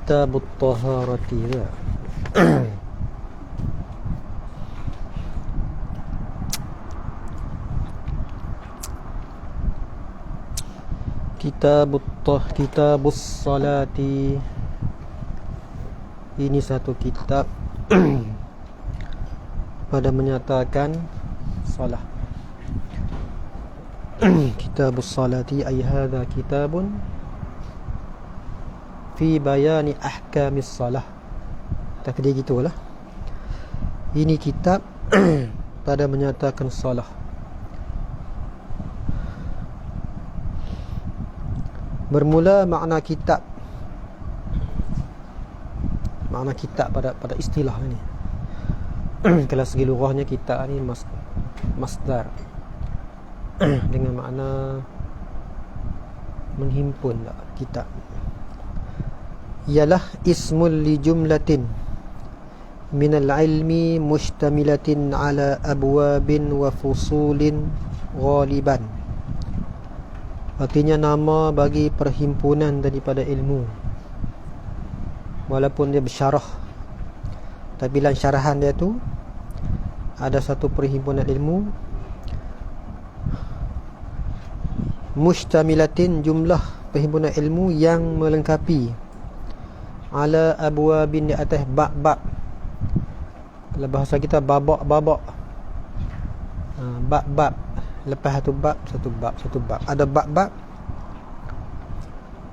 Kitabut Taharati tu. Kitabus Salati. Ini satu kitab pada menyatakan salah. Kitabus Salati ay hadha kitabun fi bayani ahkamis salah. Takdir gitulah. Ini kitab pada menyatakan salah. Bermula makna kitab. Makna kitab pada istilah ni. Kalau segi lughahnya kitab ni masdar dengan makna menghimpun lah, kitab. Ialah ismul li jumlatin minal ilmi mustamilatin ala abwabin wa fusulin ghaliban. Artinya nama bagi perhimpunan daripada ilmu, walaupun dia bersyarah, tapi dalam syarahan dia tu ada satu perhimpunan ilmu mustamilatin, jumlah perhimpunan ilmu yang melengkapi, ala abwabin, di atas bab-bab. Kalau bahasa kita babak-babak, bab-bab, lepas satu bab, satu bab. Ada bab-bab.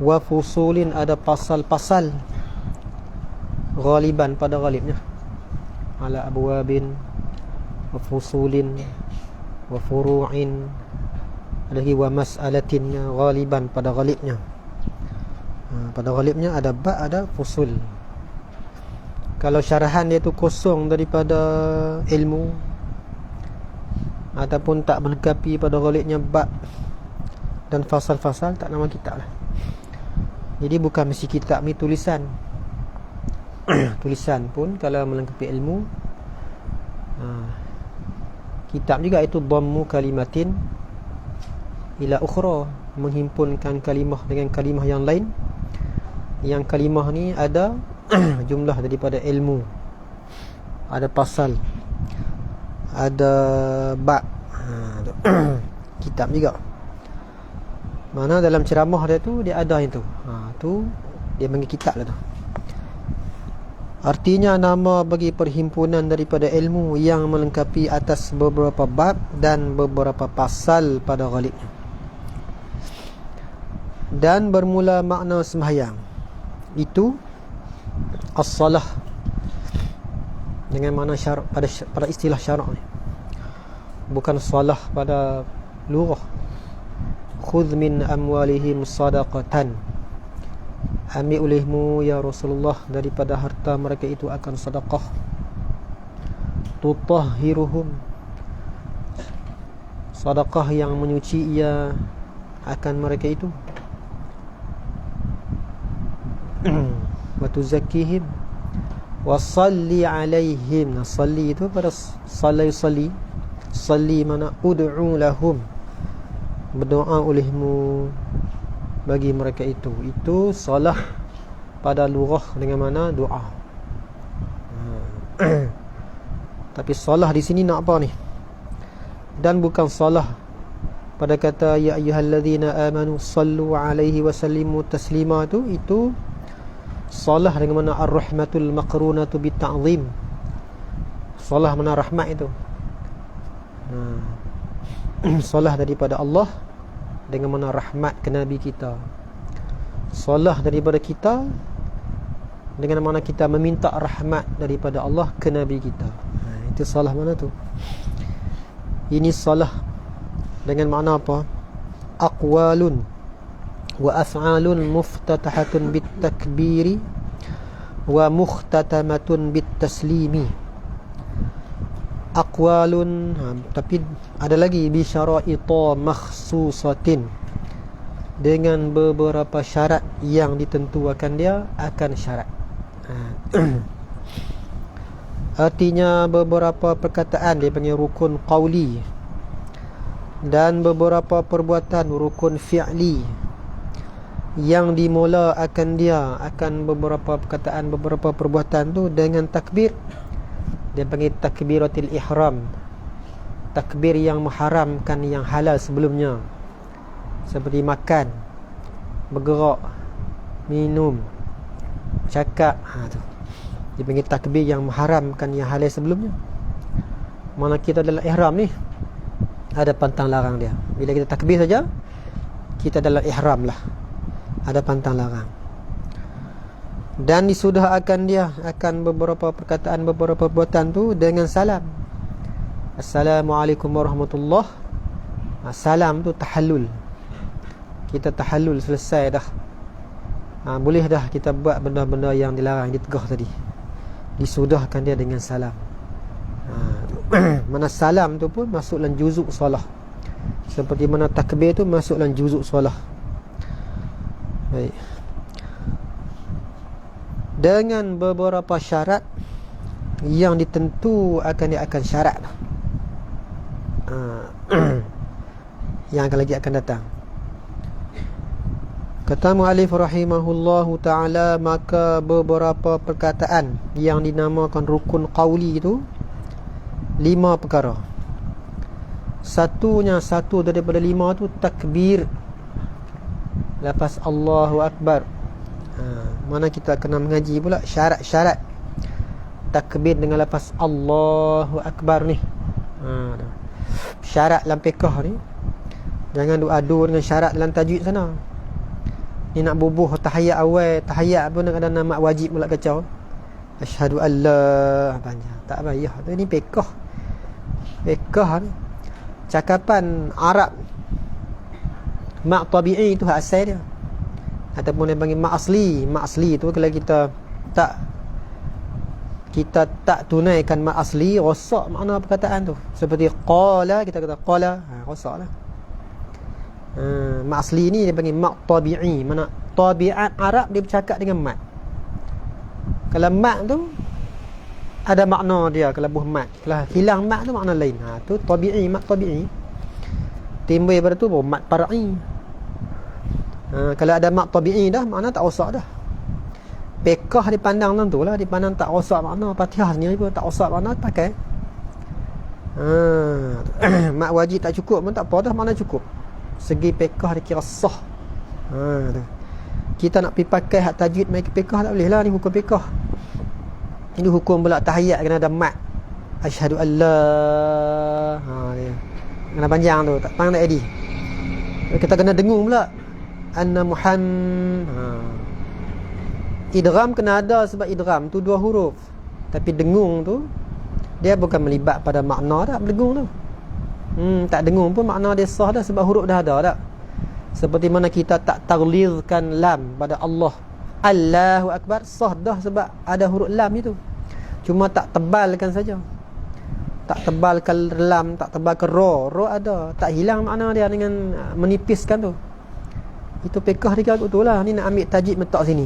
Wa fusulin, ada pasal-pasal. Ghaliban, pada ghalibnya. Ala abwabin wa fusulin wa furu'in, ada lagi wa mas'alatin, ghaliban, pada ghalibnya. Pada ghalibnya ada bab, ada fusul. Kalau syarahan dia tu kosong daripada ilmu ataupun tak melengkapi pada ghalibnya bab dan fasal-fasal, tak nama kitab lah. Jadi bukan mesti kitab ni tulisan. Tulisan pun kalau melengkapi ilmu, kitab juga itu dhammu kalimatin ila ukhra, menghimpunkan kalimah dengan kalimah yang lain. Yang kalimah ni ada jumlah daripada ilmu, ada pasal, ada bab. Kitab juga. Mana dalam ceramah dia tu dia ada itu. Tu dia panggil kitab lah tu. Artinya nama bagi perhimpunan daripada ilmu yang melengkapi atas beberapa bab dan beberapa pasal pada ghalibnya. Dan bermula makna sembahyang itu as-salah, dengan makna syarak, pada istilah syarak ni, bukan salah pada lughah. Khudh min amwalihim sadaqatan, ambil olehmu ya Rasulullah daripada harta mereka itu akan sedekah. Tutahhiruhum, sedekah yang menyuci ia akan mereka itu. Wa tuzakkihim wa salli alaihim. Salli itu pada salli mana ud'u lahum, berdoa olehmu bagi mereka itu. Itu salah pada lughah dengan mana doa. Tapi salah di sini nak apa ni? Dan bukan salah pada kata ya ayyuhallazina amanu sallu alaihi wa sallimu taslima tu. Itu salah dengan mana ar-rahmatul maqrunatu bit-ta'zim. Salah mana rahmat itu. Salah daripada Allah dengan mana rahmat ke Nabi kita. Salah daripada kita dengan mana kita meminta rahmat daripada Allah ke Nabi kita. Itu salah mana tu? Ini salah dengan makna apa? Aqwalun wa af'alun muftatahatun bit takbiri wa mukhtatamatun bit taslimi. Aqwalun, tapi ada lagi bi syara'ita makhsusatin, dengan beberapa syarat yang ditentukan dia akan syarat. Artinya beberapa perkataan dia panggil rukun qauli, dan beberapa perbuatan rukun fi'li, yang dimula akan dia akan beberapa perkataan, beberapa perbuatan tu dengan takbir. Dia panggil takbiratul ihram, takbir yang mengharamkan yang halal sebelumnya, seperti makan, bergerak, minum, cakap, tu dia panggil takbir yang mengharamkan yang halal sebelumnya. Mana kita dalam ihram ni ada pantang larang dia. Bila kita takbir saja, kita dalam ihram lah, ada pantang larang. Dan disudah akan dia akan beberapa perkataan, beberapa perbuatan tu dengan salam. Assalamualaikum warahmatullahi. Salam tu tahallul. Kita tahallul selesai dah. Boleh dah kita buat benda-benda yang dilarang, ditegah tadi. Disudahkan dia dengan salam. Mana salam tu pun masuk dalam juzuk solah. Seperti mana takbir tu masuk dalam juzuk solah. Baik. Dengan beberapa syarat yang ditentu dia akan syarat yang akan lagi akan datang. Kata mu'allif rahimahullahu ta'ala, maka beberapa perkataan yang dinamakan rukun qauli itu 5 perkara. Satu daripada 5 tu takbir lepas Allahu Akbar. Mana kita kena mengaji pula syarat-syarat takbir dengan lepas Allahu Akbar ni. Syarat dalam fiqh ni jangan adu dengan syarat dalam tajwid sana. Ni nak bubuh tahiyat awal, tahiyat pun ada nama wajib pula kacau. Asyhadu alla panjang. Tak payah. Tu ni fiqh. Fiqh ni cakapan Arab. Mak tabi'i tu hak asal dia. Ataupun dia panggil mak asli. Mak asli tu kalau kita tak tunaikan mak asli, rosak makna perkataan tu. Seperti qala, kita kata qala, rosaklah. Mak asli ni dia panggil mak tabi'i. Mana tabiat Arab dia bercakap dengan mat. Kalau mat tu ada makna dia, kalau buh mat. Kalau hilang mat tu makna lain. Tu tabi'i, mak tabi'i. Timbul daripada tu mat far'i. Kalau ada mak tabi'i dah, makna tak rosak dah. Fiqh dipandang tentu lah, dipandang tak rosak makna. Fatihah sendiri pun tak rosak makna, pakai. Mak wajib tak cukup pun tak apa dah, makna cukup. Segi fiqh dikira sah. Kita nak pergi pakai hak tajwid mai fiqh tak boleh lah, ni hukum fiqh. Ini hukum pula tahiyat kena ada mat. Asyhadu alla. Dia kena panjang tu, tak pandai edi. Kita kena dengung pula. Anna idgham kena ada, sebab idgham tu 2 huruf. Tapi dengung tu dia bukan melibat pada makna dah, dengung tu. Tak dengung pun makna dia sah dah, sebab huruf dah ada dah. Seperti mana kita tak taglizkan lam pada Allah. Allahu Akbar sah dah sebab ada huruf lam itu. Cuma tak tebalkan saja. Tak tebalkan lam, tak tebalkan ra ada. Tak hilang makna dia dengan menipiskan tu. Itu fiqh dia tu lah. Ni nak ambil tajwid letak sini.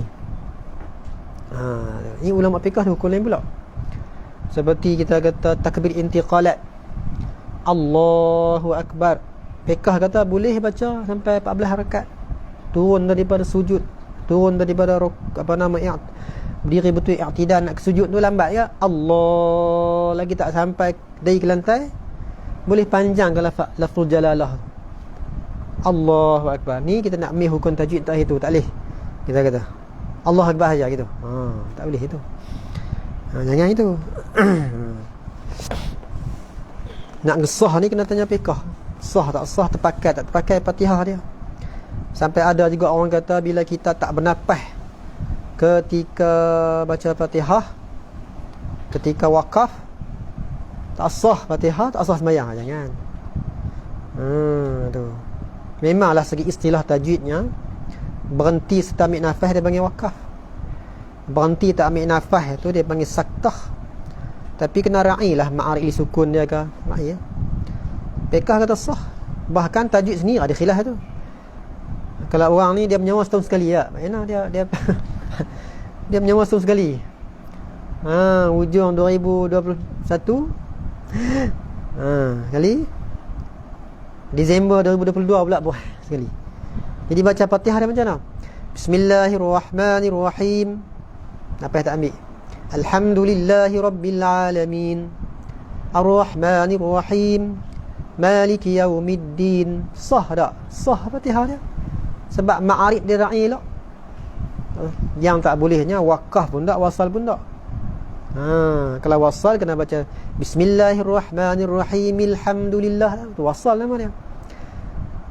Ni ulama fiqh ni hukum lain pula. Seperti kita kata takbir intiqalat, Allahu Akbar. Fiqh kata boleh baca sampai 14 rakaat. Turun daripada sujud, turun daripada berdiri betul i'tidal nak ke sujud tu lambat ya. Allah lagi tak sampai dari ke lantai, boleh panjang ke lafzul jalalah. Allahu Akbar. Ni kita nak ambil hukum tajwid tak itu, tak boleh. Kita kata Allah Akbar saja gitu. Tak boleh itu. Jangan itu. Nak ngesah ni kena tanya fiqh. Sah tak sah, terpakai tak terpakai Fatihah dia. Sampai ada juga orang kata bila kita tak bernafas ketika baca Fatihah, ketika wakaf, tak sah Fatihah, tak sah sembahyang. Jangan. Tu. Memanglah segi istilah tajwidnya, berhenti serta ambil nafas dia panggil wakaf. Berhenti tak ambil nafas tu dia panggil saktah. Tapi kena ra'ilah ma'ari sukun dia ke. Ra'i ya. Fiqh kata sah. Bahkan tajwid sendiri ada khilaf tu. Kalau orang ni dia menyawa setahun sekali ya. Mana dia dia menyawa setahun sekali. Hujung 2021. Kali Disember 2022 pula buah sekali. Jadi baca Fatihah dia macam mana? Bismillahirrahmanirrahim. Apa yang tak ambil? Alhamdulillahi Rabbil Alamin, Ar-Rahmanir-Rahim, Maliki Yawmiddin. Sah tak? Sah Fatihah dia. Sebab ma'arif dia ra'i lah. Yang tak bolehnya wakaf pun tak, wasal pun tak. Kalau wasal kena baca Bismillahirrahmanirrahim, Alhamdulillah. Tu wasal nama dia.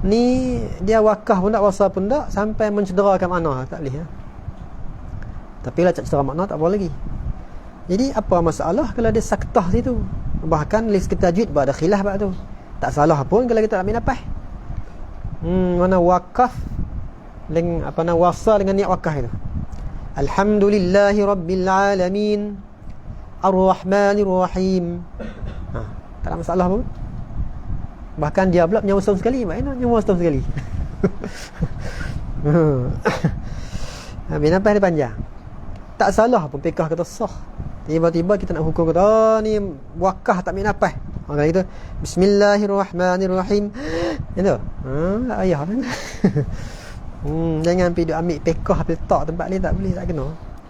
Ni dia wakaf pun tak, wasal pun tak, sampai mencederakan makna. Tak boleh. Tapi lah cedera makna tak boleh lagi. Jadi apa masalah kalau dia saktah situ? Bahkan list kita tajwid ada khilaf bab tu. Tak salah pun kalau kita tak ambil nafas. Mana wakaf dengan apa nama wasal dengan niat wakaf itu. Alhamdulillahi Rabbil Alamin, Ar-Rahmanir-Rahim. Tak ada masalah pun. Bahkan dia pula nyawa setahun sekali. Mana nyawa setahun sekali. Habis nafas dia panjang. Tak salah pun fiqh kata sah. Tiba-tiba kita nak hukum kata ni wakaf tak ambil nafas. Kalau gitu Bismillahirrahmanirrahim. Itu. Tak payah kan. Jangan pergi ambil fiqh letak tempat ni, tak boleh, tak kena.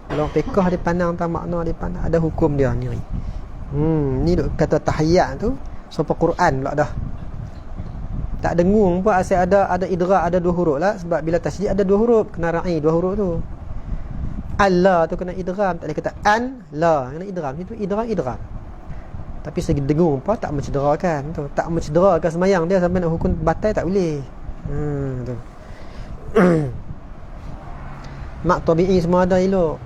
Kalau fiqh dia pandang tentang makna, dia pandang ada hukum dia ni. Ni duk kata tahiyat tu sampai Quran pula dah. Tak dengung pun asal ada idrak, ada dua huruf lah. Sebab bila tasydid ada dua huruf, kena ra'i dua huruf tu. Allah tu kena idgham, tak boleh kata an la, kena idgham. Itu idgham. Tapi segi dengung apa tak mencederakan tu, tak mencederakan semayang dia sampai nak hukum batal tak boleh. Tu. Mak tabi'i semua ada elok.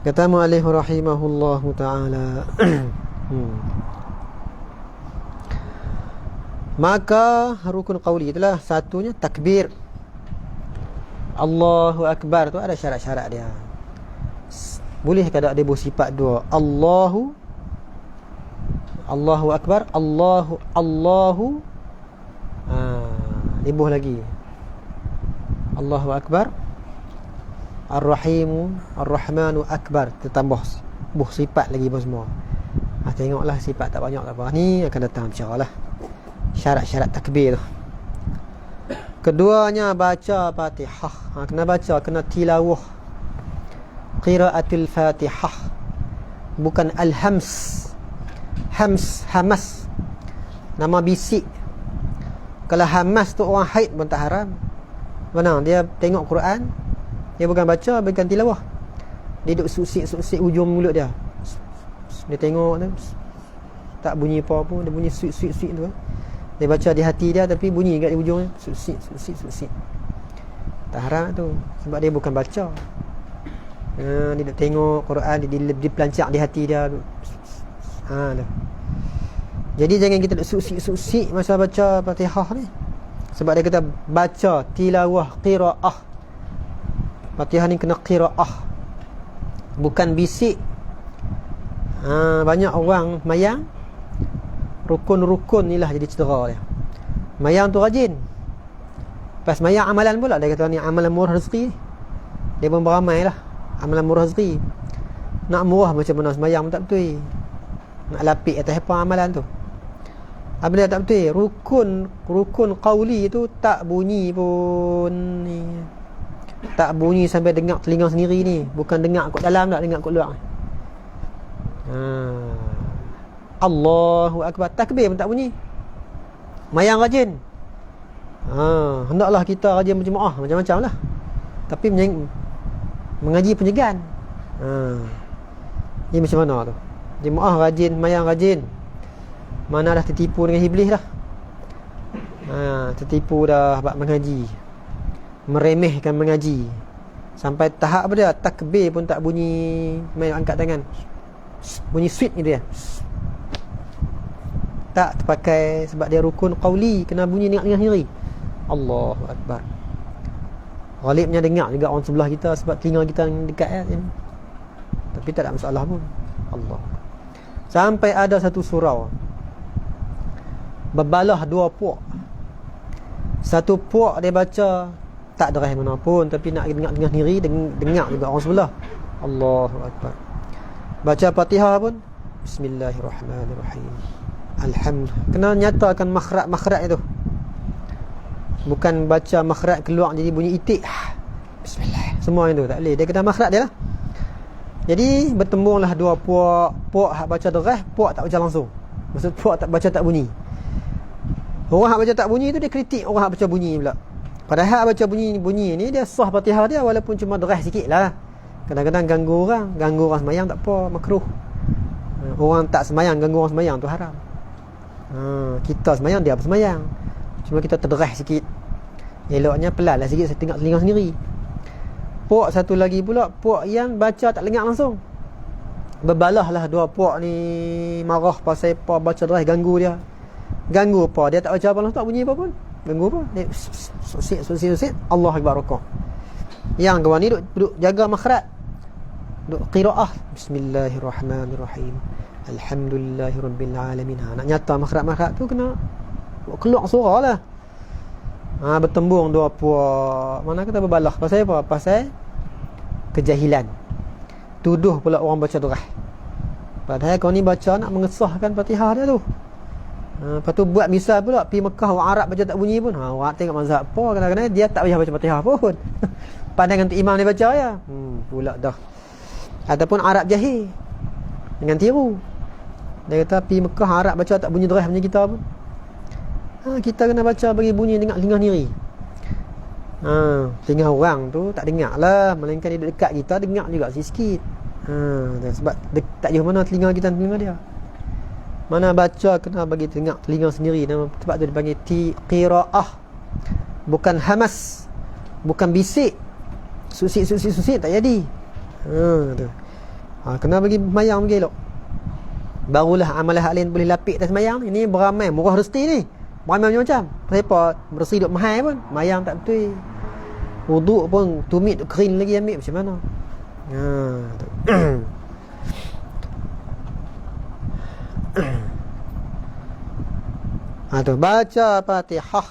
Kata mu'allif rahimahullahu ta'ala. Maka rukun qauli itulah satunya takbir. Allahu Akbar tu ada syarat-syarat dia. Boleh ke tak dia bersifat dua? Allahu Akbar, Allahu dibuh lagi. Allahu Akbar, Ar-Rahimu, Ar-Rahmanu Akbar. Ditambah buh sifat lagi pun semua. Tengoklah sifat tak banyak tak apa. Ni akan datang insya-Allah syarat-syarat takbir tu. Keduanya baca Fatihah. Kena baca, kena tilawah. Qiraatul Fatihah. Bukan al-hams. Hamas. Nama bisik. Kalau hamas tu orang haid pun tak haram. Benar, dia tengok Quran, dia bukan baca, bukan tilawah. Dia duduk susik ujung mulut dia. Dia tengok tu, tak bunyi apa pun, dia bunyi sweet tu. Dia baca di hati dia tapi bunyi kat di ujung susik. Tak haram tu, sebab dia bukan baca. Dia duduk tengok Quran, dia pelancak di hati dia. Tu. Jadi jangan kita duduk susik masa baca Fatihah ni. Sebab dia kata baca tilawah qiraah. Fatihah ni kena qiraah, bukan bisik. Banyak orang mayang rukun-rukun ni lah jadi cedera dia. Mayang tu rajin, pas mayang amalan pula dia kata ni amalan murah rezeki. Dia pun beramai lah amalan murah rezeki. Nak murah macam mana semayang pun tak betul. Nak lapik atas apa amalan tu. Apabila tak betul, rukun qauli tu tak bunyi pun ni. Tak bunyi sampai dengar telinga sendiri ni. Bukan dengar kat dalam tak, dengar kat luar. Allahu Akbar, takbir pun tak bunyi. Mayang rajin. Hendaklah kita rajin berjemaah macam-macam lah. Tapi mengaji penyegan. Ini macam mana tu? Jemaah rajin, mayang rajin. Mana dah tertipu dengan iblis dah. Tertipu dah bab mengaji, meremehkan mengaji. Sampai tahap apa dia, takbir pun tak bunyi, main angkat tangan, bunyi sweet ni dia. Tak terpakai sebab dia rukun qauli, kena bunyi dengar sendiri. Allahu Akbar. Ghalibnya dengar juga orang sebelah kita sebab telinga kita dekat tapi tak ada masalah pun. Allah. Sampai ada satu surau berbalah dua puak. Satu puak dia baca tak derah mana pun, tapi nak dengar sendiri, dengar juga orang sebelah. Allahu Akbar. Baca Fatihah pun Bismillahirrahmanirrahim. Alhamdulillah. Kena nyatakan makhraj itu. Bukan baca makhraj keluar jadi bunyi itik. Bismillah. Semua itu tak boleh. Dia kena makhraj dia lah. Jadi bertembunglah dua puak. Puak hak baca derah, puak tak baca langsung. Maksud puak tak baca tak bunyi. Orang hak baca tak bunyi tu dia kritik orang hak baca bunyi pula. Padahal hak baca bunyi ni dia sah Fatihah dia walaupun cuma derah sikit lah. Kadang-kadang ganggu orang semayang tak apa, makruh. Orang tak semayang ganggu orang semayang tu haram. Kita semayang dia apa semayang. Cuma kita terderah sikit. Eloknya pelan lah sikit, saya tengok telinga sendiri. Puak satu lagi pula, puak yang baca tak lengak langsung. Berbalah lah dua puak ni marah pasal apa baca derah ganggu dia. Ganggu apa? Dia tak baca apa langsung, tak bunyi apa pun. Ganggu apa? Dia susik Allah Akbar rukuk. Yang kawan ni duduk jaga makhraj. Duduk qiraah. Bismillahirrahmanirrahim. Alhamdulillahirabbil alamin. Nak nyata makhraj tu kena keluar suara lah. Bertembung dua puak. Mana kata berbalah pasal apa? Pasal kejahilan. Tuduh pula orang baca derah. Padahal kau ni baca nak mengesahkan Fatihah dia tu. Lepas tu buat misal pula pergi Mekah orang Arab baca tak bunyi pun. Orang tengok mazhab apa kadang-kadang dia tak payah baca Fatihah pun. Pandangan tu imam dia baca ya. Pula dah. Ataupun Arab jahil dengan tiru. Dia kata pergi Mekah Arab baca tak bunyi derah macam kita pun. Kita kena baca bagi bunyi dengar telinga sendiri. Telinga orang tu tak dengar lah. Melainkan dia dekat kita dengar juga sikit. Sebab tak jauh mana telinga kita telinga dia. Mana baca kena bagi tengok telinga sendiri. Sebab tu dipanggil qiraah. Bukan hamas. Bukan bisik. Susik tak jadi. Tu. Kena bagi mayang bagi elok. Barulah amalan hak lain boleh lapik atas mayang. Ini beramai murah rezeki ni. Beramai macam-macam. Kenapa bersih duk mahal pun mayang tak betul. Wuduk pun tumit kering lagi ambil macam mana. Tu. Tu baca Fatihah.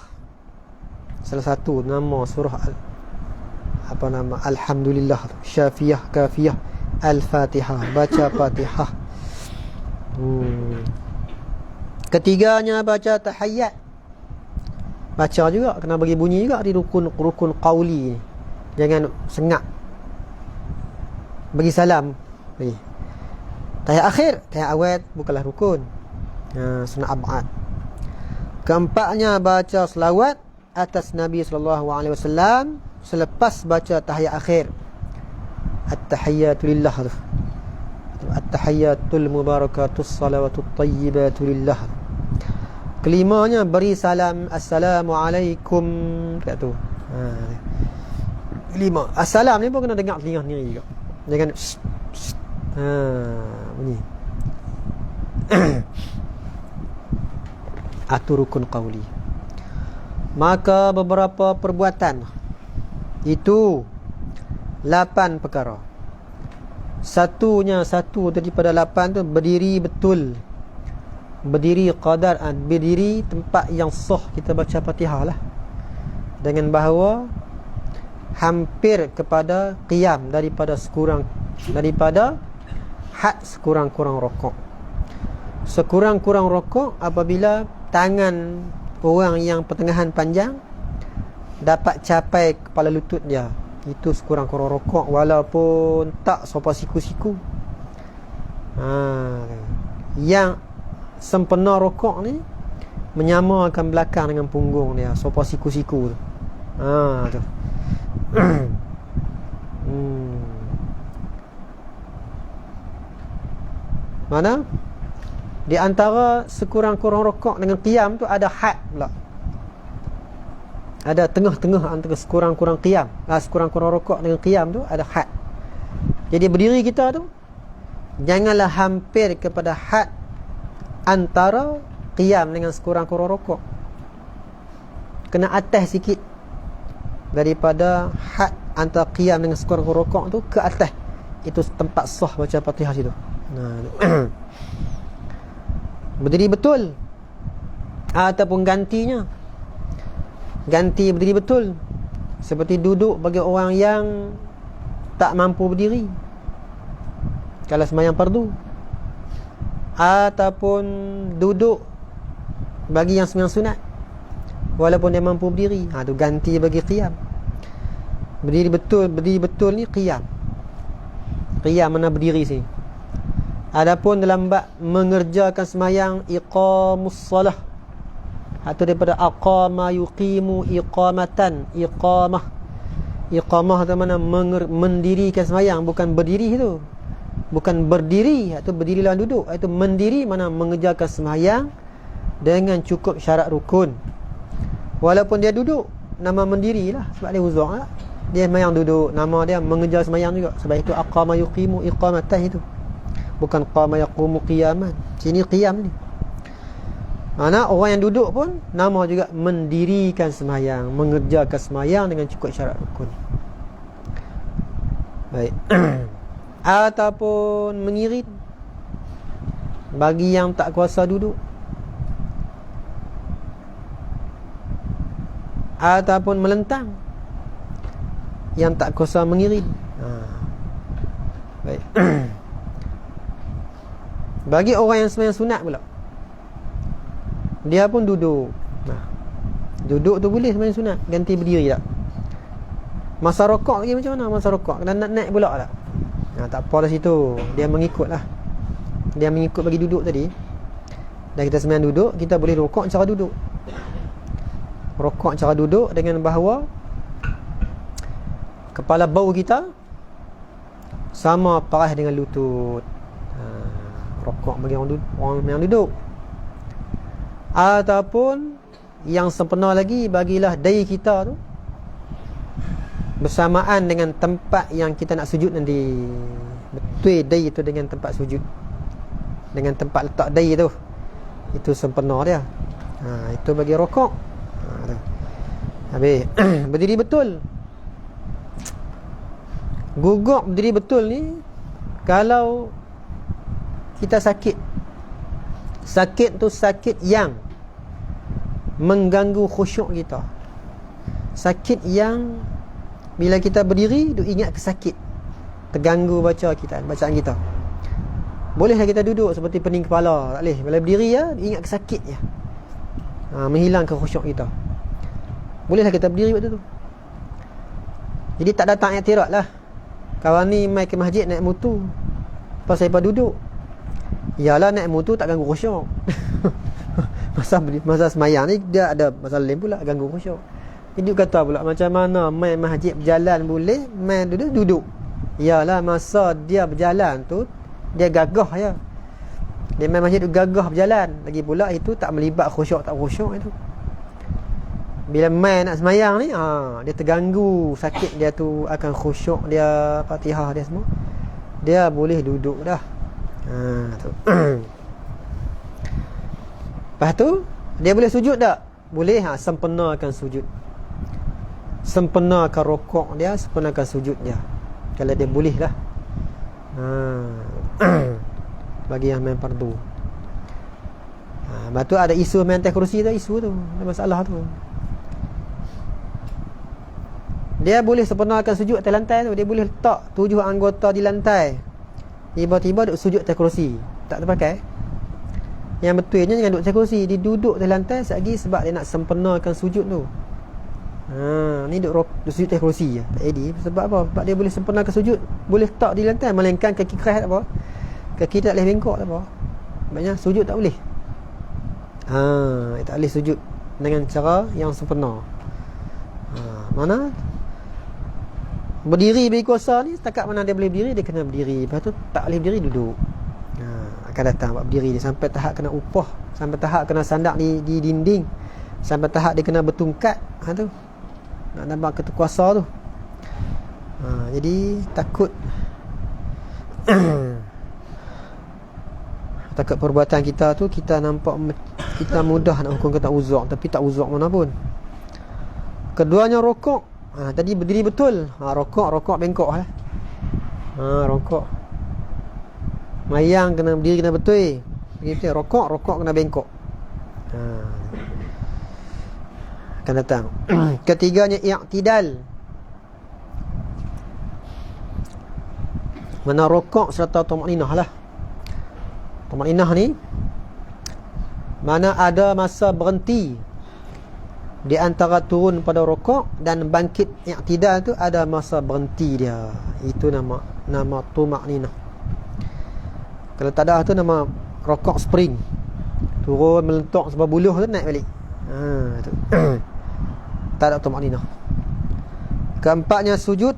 Salah satu nama surah Alhamdulillah, Syafiyah, Kafiyah, Al-Fatihah. Baca Fatihah. Ketiganya baca tahiyat. Baca juga kena bagi bunyi juga di rukun qauli. Jangan sengak. Bagi salam. Tahiyat akhir, tahiyat awal bukanlah rukun. Sunnah ab'ad. Keempatnya baca selawat atas Nabi SAW selepas baca tahiyat akhir. At-tahiyyatu lillah. At-tahiyyatul mubarakatus salawatut tayyibatu lillah. Kelimanya beri salam, Assalamualaikum, kat tu. Kelima, assalam ni pun kena dengar telinga sendiri juga. Jangan bunyi. Atur rukun qauli. Maka beberapa perbuatan itu 8 perkara. Satu daripada 8 tu berdiri betul. Berdiri qadar, berdiri tempat yang sah kita baca Fatihah lah. Dengan bahawa hampir kepada qiyam daripada had sekurang-kurang rokok. Sekurang-kurang rokok apabila tangan orang yang pertengahan panjang dapat capai kepala lutut dia. Itu sekurang-kurang rokok walaupun tak sopa siku-siku. Yang sempena rokok ni menyamakan belakang dengan punggung dia, sopa siku-siku tu. Tu. Mana? Di antara sekurang-kurang rokok dengan qiyam tu ada had pula. Ada tengah-tengah antara sekurang-kurang qiyam. Sekurang-kurang rokok dengan qiyam tu ada had. Jadi berdiri kita tu janganlah hampir kepada had antara qiyam dengan sekurang-kurang rokok. Kena atas sikit daripada had antara qiyam dengan sekurang-kurang rokok tu ke atas. Itu tempat sah baca Fatihah situ. Berdiri betul ataupun gantinya. Ganti berdiri betul, seperti duduk bagi orang yang tak mampu berdiri kalau sembahyang fardu, ataupun duduk bagi yang sembahyang sunat walaupun dia mampu berdiri. Tu ganti bagi qiyam. Berdiri betul ni qiyam. Qiyam mana berdiri sini. Adapun dalam bab mengerjakan sembahyang iqamus salah, atau daripada aqama yuqimu iqamatan, iqamah tu mana mendirikan sembahyang, bukan berdiri tu. Bukan berdiri, atau berdiri lawan duduk. Itu mendiri mana mengerjakan sembahyang dengan cukup syarat rukun. Walaupun dia duduk, nama mendirilah sebab dia uzur lah. Dia sembahyang duduk, nama dia mengerjakan sembahyang juga. Sebab itu aqama yuqimu iqamatan itu. Bukan qama yaqumu qiyaman. Sini qiyam ni. Mana orang yang duduk pun nama juga mendirikan sembahyang, mengerjakan sembahyang dengan cukup syarat rukun. Baik. Ataupun mengirit bagi yang tak kuasa duduk, ataupun melentang yang tak kuasa mengirit. Baik. Bagi orang yang sembahyang sunat pula, dia pun duduk. Duduk tu boleh sembahyang sunat, ganti berdiri tak? Masa rokok lagi macam mana? Masa rokok kena naik pula tak? Tak apa dah situ. Dia mengikut lah. Dia mengikut bagi duduk tadi. Dan kita sembahyang duduk, kita boleh rokok cara duduk. Rokok cara duduk dengan bahawa kepala bau kita sama parah dengan lutut. Rokok bagi orang yang duduk. Ataupun yang sempurna lagi, bagilah dahi kita tu bersamaan dengan tempat yang kita nak sujud nanti. Betul dahi tu dengan tempat sujud, dengan tempat letak dahi tu. Itu sempurna dia. Itu bagi rokok. Habis berdiri betul. Guguk berdiri betul ni kalau kita sakit. Sakit tu sakit yang mengganggu khusyuk kita. Sakit yang bila kita berdiri duk ingat kesakit, terganggu bacaan kita. Bolehlah kita duduk seperti pening kepala, tak boleh. Bila berdiri ya, ingat kesakit je. Menghilangkan khusyuk kita. Bolehlah kita berdiri waktu tu. Jadi tak datang iktirad lah. Kawan ni mai ke masjid naik motor, pasal lepas duduk. Yalah naik motor tak ganggu khusyuk. Masa semayang ni dia ada masalah lain pula, ganggu khusyuk. Jadi kata pula macam mana main masjid berjalan boleh, main duduk. Yalah masa dia berjalan tu dia gagah ya. Dia main masjid tu gagah berjalan. Lagi pula itu tak melibat khusyuk tak khusyuk itu. Bila main nak semayang ni dia terganggu, sakit dia tu akan khusyuk dia, Fatihah dia semua. Dia boleh duduk dah. Tu. Lepas tu dia boleh sujud tak? Boleh. Sempurnakan sujud, sempurnakan rokok dia, sempurnakan sujud dia. Kalau dia boleh lah. Bagi yang main fardu. Lepas tu ada isu main atas kerusi tu, isu tu, ada masalah tu. Dia boleh sempurnakan sujud atas lantai tu. Dia boleh letak 7 anggota di lantai, tiba-tiba duduk sujud atas kerusi, tak terpakai. Yang betulnya jangan duduk atas kerusi, dia duduk atas lantai lagi sebab dia nak sempurnakan sujud tu. Ni duduk sujud atas kerusi je, tak edit. Sebab apa? Sebab dia boleh sempurnakan sujud, boleh letak di lantai, melainkan kaki keras tak apa, kaki tak boleh bengkok tak apa. Maksudnya sujud tak boleh. Tak boleh sujud dengan cara yang sempurna. Mana berdiri beri kuasa ni, setakat mana dia boleh berdiri, dia kena berdiri. Lepas tu tak boleh berdiri, duduk. Akan datang buat berdiri dia sampai tahap kena upah, sampai tahap kena sandak di dinding, sampai tahap dia kena bertungkat. Tu nak nampak kuasa tu. Jadi takut takut perbuatan kita tu kita nampak kita mudah nak hukum kata uzur, tapi tak uzur mana pun. Keduanya rokok. Tadi berdiri betul. Rokok bengkok lah. Rokok mayang kena berdiri kena betul. Begitu. Rokok kena bengkok. Akan datang. Ketiganya i'tidal. Mana rokok serta tumakninah lah. Tumakninah ni Mana ada masa berhenti di antara turun pada rukuk dan bangkit i'tidal tu, ada masa berhenti dia. Itu nama tumakninah. Kalau tak ada tu nama rukuk spring. Turun melentok sebab buluh tu naik balik. Tu. Tak ada tumakninah. Keempatnya sujud.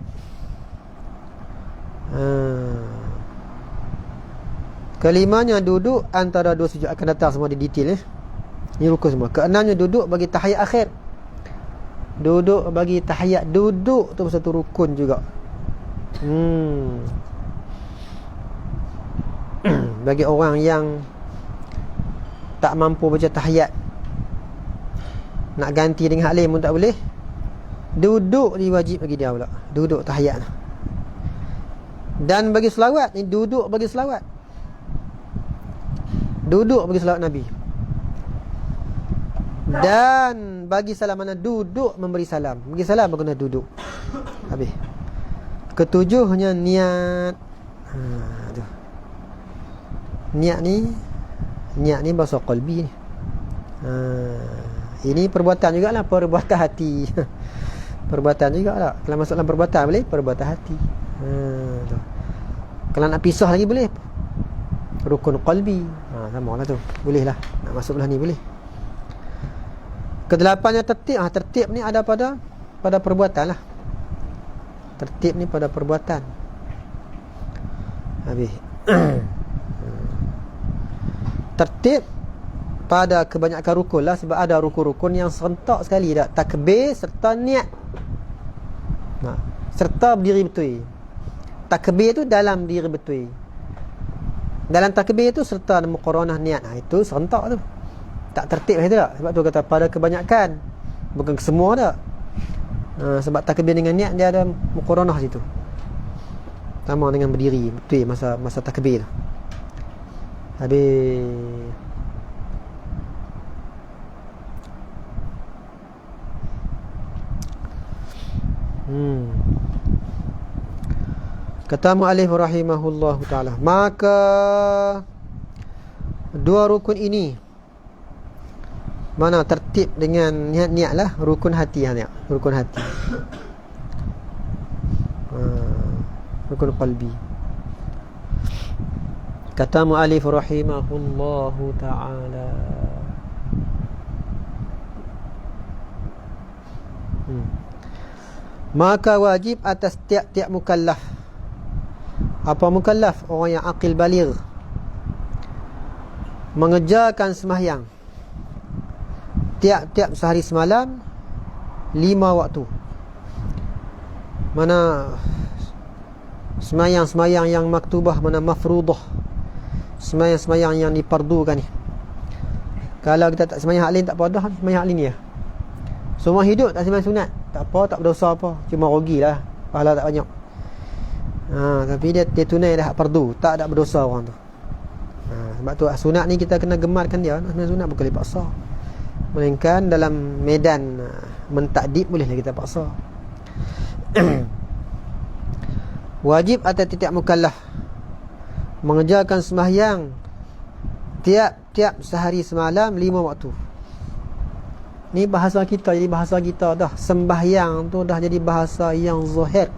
Kelimanya duduk antara dua sujud. Akan datang semua di detail Ini rukun semua. Keenamnya duduk bagi tahiyat akhir. Duduk bagi tahiyat. Duduk tu satu rukun juga. Bagi orang yang tak mampu baca tahiyat, nak ganti dengan hak lain pun tak boleh. Duduk ni wajib bagi dia pula. Duduk tahiyat. Dan bagi selawat ni, duduk bagi selawat. Duduk bagi selawat Nabi. Dan bagi salam, mana duduk memberi salam. Bagi salam berguna duduk. Habis. Ketujuhnya niat. Tu. Niat ni bahasa qalbi ni. Ini perbuatan jugalah, perbuatan hati. Perbuatan jugalah. Kalau masuk dalam perbuatan boleh, perbuatan hati. Tu. Kalau nak pisah lagi boleh, rukun qalbi. Sama lah tu. Boleh lah. Nak masuk belah ni boleh. Kedelapannya tertib. Tertib ni ada pada perbuatan lah. Tertib ni pada perbuatan. Habis. Tertib pada kebanyakan rukun lah. Sebab ada rukun-rukun yang serentak sekali dah. Takbir serta niat. Serta berdiri betul. Takbir tu dalam diri betul. Dalam takbir tu serta muqaranah niat. Itu serentak tu. Tak tertib itu tak. Sebab tu kata pada kebanyakan, bukan semua tak. Sebab takbir dengan niat dia ada muqaranah situ. Sama dengan berdiri betul masa takbir. Habis. Kata mu'allif rahimahullah ta'ala, maka dua rukun ini, mana tertib dengan niat lah, rukun hati niat, rukun hati, rukun qalbi. Kata mu'allif rahimahullah ta'ala, maka wajib atas tiap-tiap mukallaf. Apa mukallaf? Orang yang aqil baligh, mengejarkan sembahyang tiap-tiap sehari semalam 5 waktu. Mana sembahyang yang maktubah, mana mafruḍah, sembahyang yang dipardukan ni. Kalau kita tak sembahyang hak lain tak apa dah, sembahyang hak lain ni. Semua hidup tak sembahyang sunat, tak apa, tak berdosa apa, cuma rugilah, pahala tak banyak. Tapi dia tunai dah hak fardu, tak ada berdosa orang tu. Sebab tu sunat ni kita kena gemarkan dia. Sunat bukan dipaksa, melainkan dalam medan mentakdib bolehlah kita paksa. Wajib atas tiap mukallaf mengerjakan sembahyang tiap-tiap sehari semalam 5 waktu. Ni bahasa kita, jadi bahasa kita dah. Sembahyang tu dah jadi bahasa yang zahir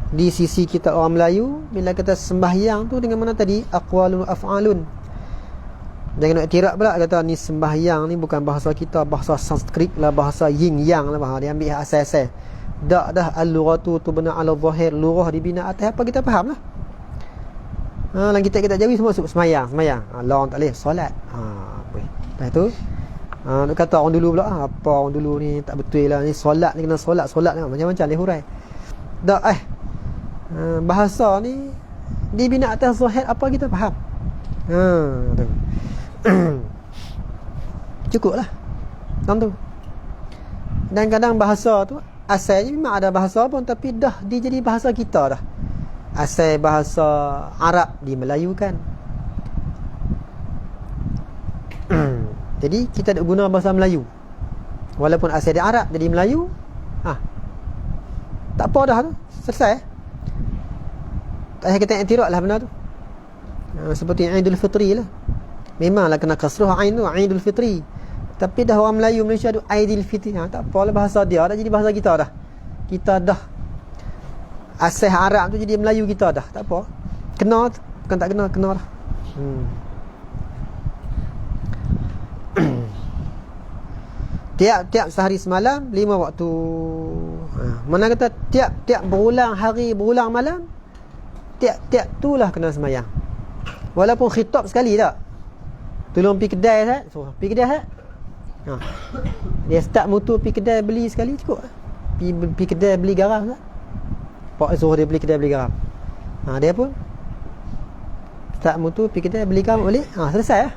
di sisi kita orang Melayu. Bila kata sembahyang tu dengan mana tadi? Aqwalun af'alun. Jangan nak iktiraf pula kata ni sembahyang ni bukan bahasa kita, bahasa Sanskrit lah, bahasa yin yang lah. Dia ambil asas-asas. Dah al-lughatu tubna ala zahir. Lughah dibina atas apa kita faham lah. Dalam kitab-kitab Jawi semua sebut sembahyang. Lawan tak boleh solat. Boleh. Lepas tu nak kata orang dulu pula, apa orang dulu ni tak betul lah, ni solat ni kena solat ni macam-macam dia hurai. Dah bahasa ni dibina atas zahir apa kita faham. Cukup lah tu. Dan kadang bahasa tu asalnya memang ada bahasa pun, tapi dah dia jadi bahasa kita dah. Asal bahasa Arab dimelayukan. Jadi kita nak guna bahasa Melayu, walaupun asal dia Arab jadi Melayu. Tak apa dah tu, selesai. Tak payah kita iktiraf lah benda tu. Seperti Aidul Fitri lah. Memanglah kena kasrah ain tu, Aidul Fitri. Tapi dah orang Melayu Malaysia tu Aidil Fitri. Tak apalah, bahasa dia dah jadi bahasa kita dah. Kita dah asal Arab tu jadi Melayu kita dah. Tak apa. Kena, bukan tak kena dah. Tiap-tiap sehari semalam 5 waktu. Mana kata tiap-tiap berulang hari, berulang malam, tiap-tiap tulah kena semayang. Walaupun khitab sekali tak. Tolong pergi kedai tak? So, pergi kedai tak? Dia start motor pergi kedai beli sekali cukup. Pergi kedai beli garam tak? Pak suruh dia beli kedai beli garam. Dia pun start motor pergi kedai beli garam balik. Selesai lah.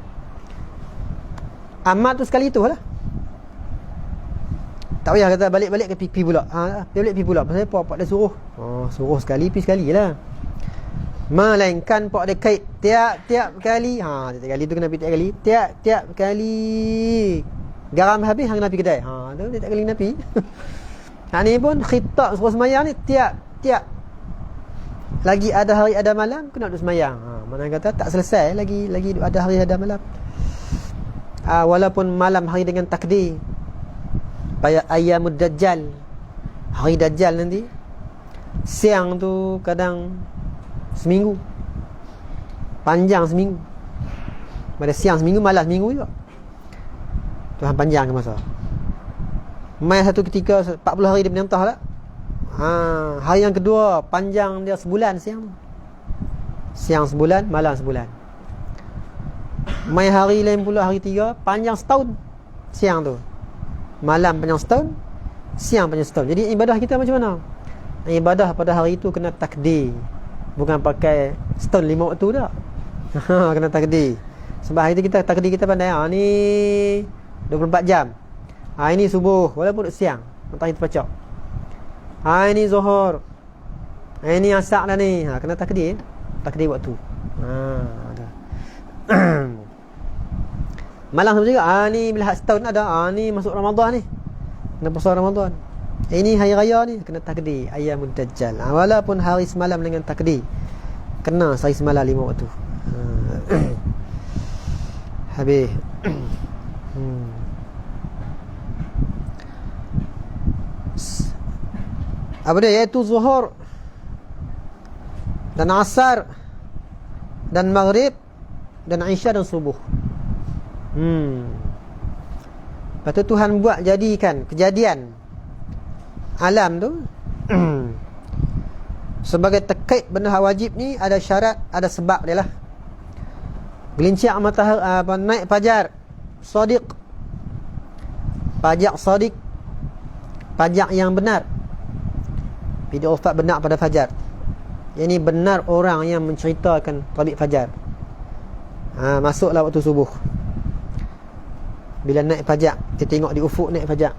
Amal tu sekali tu lah. Tak payah kata balik-balik ke pergi pula. Balik pergi pula. Pasal pak dia suruh. Suruh sekali pergi sekali lah. Melainkan pak dia kait tiap-tiap kali. Tiap kali tu kena pergi tiap kali. Tiap-tiap kali garam habis hang kena pergi kedai. Tu dia tak kali kena pergi. Ni pun khitab suruh semayang ni tiap lagi ada hari ada malam kena duduk semayang. Mana kata tak selesai lagi ada hari ada malam. Walaupun malam hari dengan takdir. Payah Ayyamud Dajjal, hari Dajjal nanti, siang tu kadang seminggu, panjang seminggu. Pada siang seminggu, malam seminggu juga. Tuhan panjang ke masa. Mai satu ketika 40 hari dia menentah lah. Hari yang kedua panjang dia sebulan siang tu. Siang sebulan, malam sebulan. Mai hari lain pula hari 3 panjang setahun siang tu. Malam panjang setahun, siang panjang setahun. Jadi ibadah kita macam mana? Ibadah pada hari itu kena takdir. Bukan pakai setahun 5 waktu tak. Kena takdir. Sebab hari itu kita takdir kita pandai. Ni 24 jam. Ini subuh walaupun siang, matahari terpacak. Ini zuhur. Ini asar dah ni. Kena takdir. Takdir waktu. Malam sama juga. Ni bila setahun ada. Ni masuk Ramadan ni. Kena puasa Ramadan. Ini hari raya ni kena takdir. Ayyamud Dajjal. Walaupun hari semalam dengan takdir, kena hari semalam 5 waktu. Habis. Apa dia? Iaitu zuhur dan asar dan maghrib dan isya dan subuh. Lepas tu Tuhan buat jadikan kejadian alam tu sebagai terkait benda wajib ni ada syarat, ada sebab dia lah. Gelincir matahari, naik fajar sadiq, pajak sadiq, pajak yang benar. Video ufat benar pada fajar. Yang ni benar orang yang menceritakan terbit fajar. Masuklah waktu subuh. Bila naik pajak, kita tengok di ufuk naik pajak.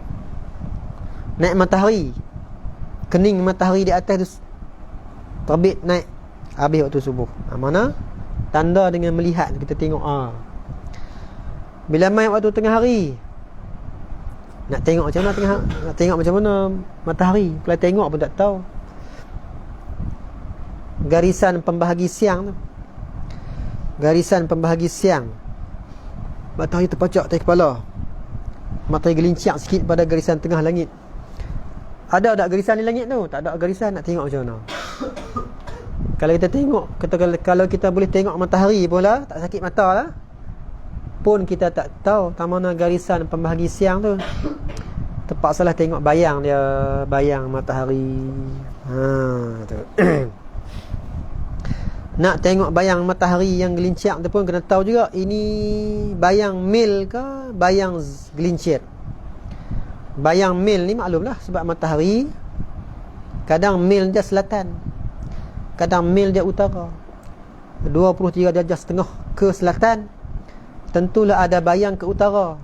Naik matahari, kening matahari di atas tu terbit naik, habis waktu subuh. Mana? Tanda dengan melihat kita tengok. Bila main waktu tengah hari, nak tengok macam mana nak tengok macam mana matahari. Kalau tengok pun tak tahu. Garisan pembahagi siang tu. Garisan pembahagi siang. Matahari terpacak atas kepala. Matahari gelincir sikit pada garisan tengah langit. Ada tak garisan di langit tu? Tak ada garisan, nak tengok macam mana? Kalau kita tengok, kalau kita boleh tengok matahari pula, tak sakit mata lah, pun kita tak tahu tak mana garisan pembahagi siang tu. Terpaksalah tengok bayang dia, bayang matahari. Tu. Nak tengok bayang matahari yang gelincir tu pun kena tahu juga ini bayang mil ke bayang gelincir. Bayang mil ni maklumlah sebab matahari kadang mil dia selatan, kadang mil dia utara. 23 darjah setengah ke selatan, tentulah ada bayang ke utara.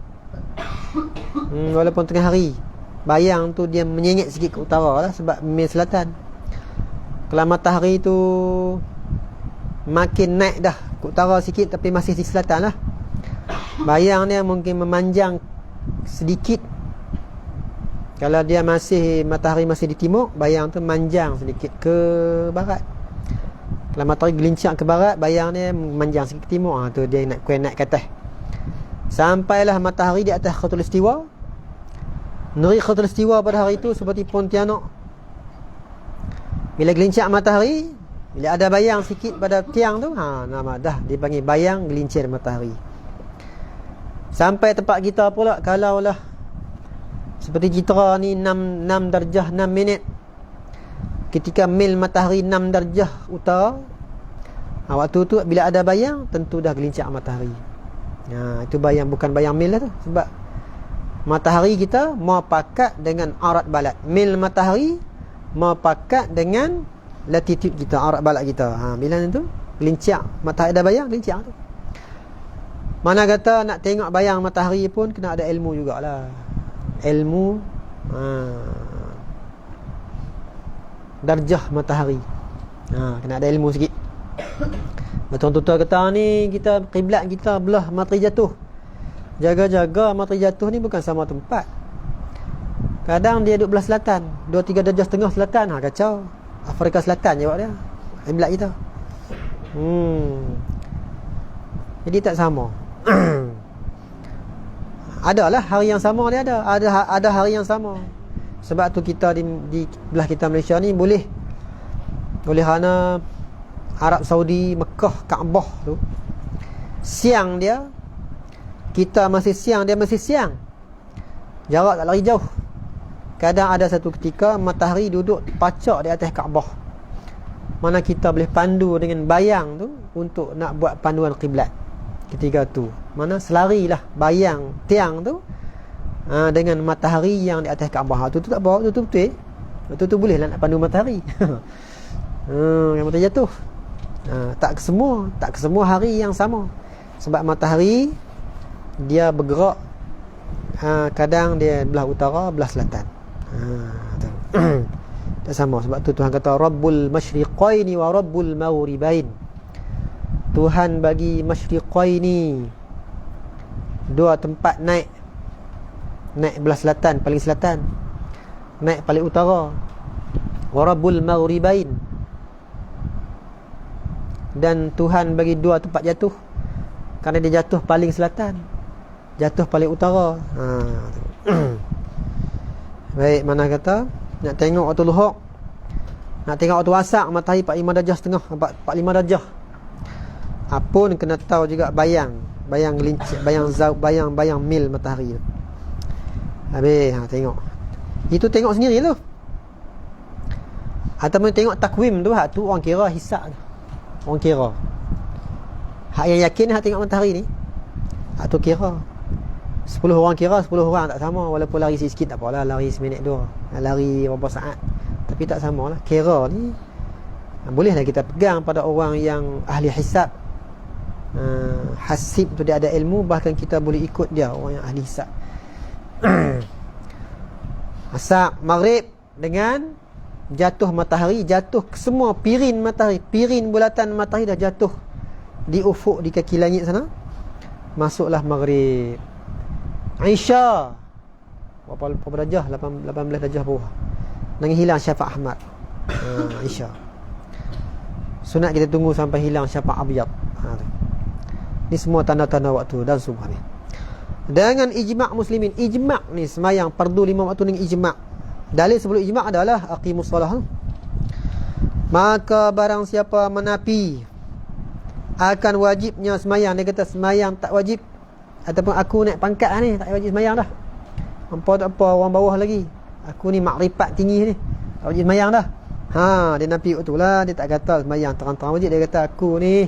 Walaupun tengah hari, bayang tu dia menyengit sikit ke utara lah sebab mil selatan. Kalau matahari tu makin naik dah ke utara sikit tapi masih di selatan lah, bayang dia mungkin memanjang sedikit. Kalau dia masih, matahari masih di timur, bayang tu manjang sedikit ke barat. Kalau matahari gelincir ke barat, bayang dia memanjang sikit ke timur, tu dia nak naik ke atas. Sampailah matahari di atas Khatulistiwa. Negeri Khatulistiwa pada hari itu seperti Pontianak. Bila gelincir matahari, bila ada bayang sikit pada tiang tu, nama dah dipanggil bayang gelincir matahari. Sampai tempat kita pula, kalaulah seperti Jitra ni 6 darjah 6 minit. Ketika mil matahari 6 darjah utara, waktu tu bila ada bayang, tentu dah gelincir matahari. Itu bayang, bukan bayang mil lah tu. Sebab matahari kita mau pakat dengan arat balat. Mil matahari mau pakat dengan latitude kita, arat balat kita. Bila tu gelincir matahari, ada bayang, gelincir tu. Mana kata nak tengok bayang matahari pun kena ada ilmu jugalah. Ilmu darjah matahari. Kena ada ilmu sikit. Betul-betul kata ni, kita kiblat kita belah matahari jatuh. Jaga-jaga matahari jatuh ni bukan sama tempat. Kadang dia duduk belah selatan, 2-3 darjah setengah selatan. Kacau. Afrika Selatan jawab dia. Kiblat kita. Jadi tak sama. Adalah hari yang sama dia ada hari yang sama. Sebab tu kita di belah kita Malaysia ni boleh hana Arab Saudi, Mekah, Kaabah tu siang dia, kita masih siang, dia masih siang. Jarak tak lari jauh. Kadang ada satu ketika matahari duduk pacak di atas Kaabah. Mana kita boleh pandu dengan bayang tu untuk nak buat panduan kiblat. Ketika tu mana selarilah bayang tiang tu dengan matahari yang di atas Kaabah. Tu tak bawa, tu betul. Tu boleh lah nak pandu matahari. Yang matahari jatuh. Tak ke semua hari yang sama. Sebab matahari dia bergerak, kadang dia belah utara, belah selatan. Tak sama. Sebab tu Tuhan kata Rabbul Masyriqaini wa Rabbul Maghribain. Tuhan bagi Masyriqaini, dua tempat naik belah selatan, paling selatan, naik paling utara. Wa Rabbul Maghribain, dan Tuhan bagi dua tempat jatuh, kerana dia jatuh paling selatan, jatuh paling utara. Baik, mana kata nak tengok waktu luhur, nak tengok waktu asak, matahari 45 darjah setengah, 45 darjah. Pun kena tahu juga bayang gelincir, bayang mil matahari tu. Habis tengok. Itu tengok sendiri tu. Ataupun tengok takwim tu, tu orang kira hisab tu. Orang kira. Hak yang yakin hak tengok matahari ni, tu kira 10 orang kira 10 orang tak sama. Walaupun lari sikit tak apalah, lari seminit dua, lari berapa saat, tapi tak samalah. Kira ni bolehlah kita pegang pada orang yang ahli hisab. Hasib tu dia ada ilmu, bahkan kita boleh ikut dia, orang yang ahli hisab. Asak maghrib dengan jatuh matahari, jatuh semua pirin matahari, pirin bulatan matahari dah jatuh di ufuk, di kaki langit sana. Masuklah maghrib. Isya berapa darjah? 18 darjah bawah. Nangis hilang syafaq ahmad. Isya. Sunat kita tunggu sampai hilang syafaq abyad. Ni semua tanda-tanda waktu dan subuh ni. Dengan ijma' muslimin. Ijma' ni semayang fardu 5 waktu dengan ijma'. Dalil sebelum ijma' adalah aqimus solah. Maka barang siapa menapi akan wajibnya semayang, dia kata semayang tak wajib, ataupun aku naik pangkat ni, tak wajib semayang dah. Tak apa, orang bawah lagi, aku ni makrifat tinggi ni, tak wajib semayang dah. Dia napi waktu lah. Dia tak kata semayang terang-terang wajib. Dia kata aku ni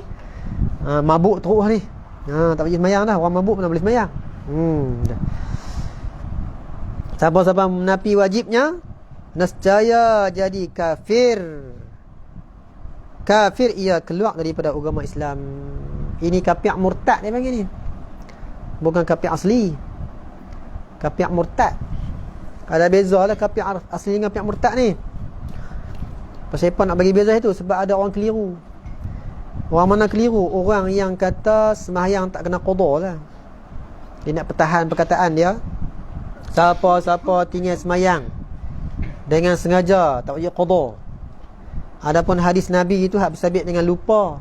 mabuk terus ni, tak wajib semayang dah. Orang mabuk mana boleh semayang. Siapa-siapa menapi wajibnya, nescaya jadi kafir. Kafir, ia keluar daripada agama Islam. Ini kafir murtad dia panggil ni, bukan kafir asli. Kafir murtad ada beza lah, kafir asli dengan kafir murtad ni. Pasal apa nak bagi beza itu? Sebab ada orang keliru. Orang mana keliru? Orang yang kata sembahyang tak kena qada lah. Dia nak pertahan perkataan dia. Siapa-siapa tinggal sembahyang dengan sengaja tak wajib qada. Adapun hadis Nabi itu hak bersabit dengan lupa,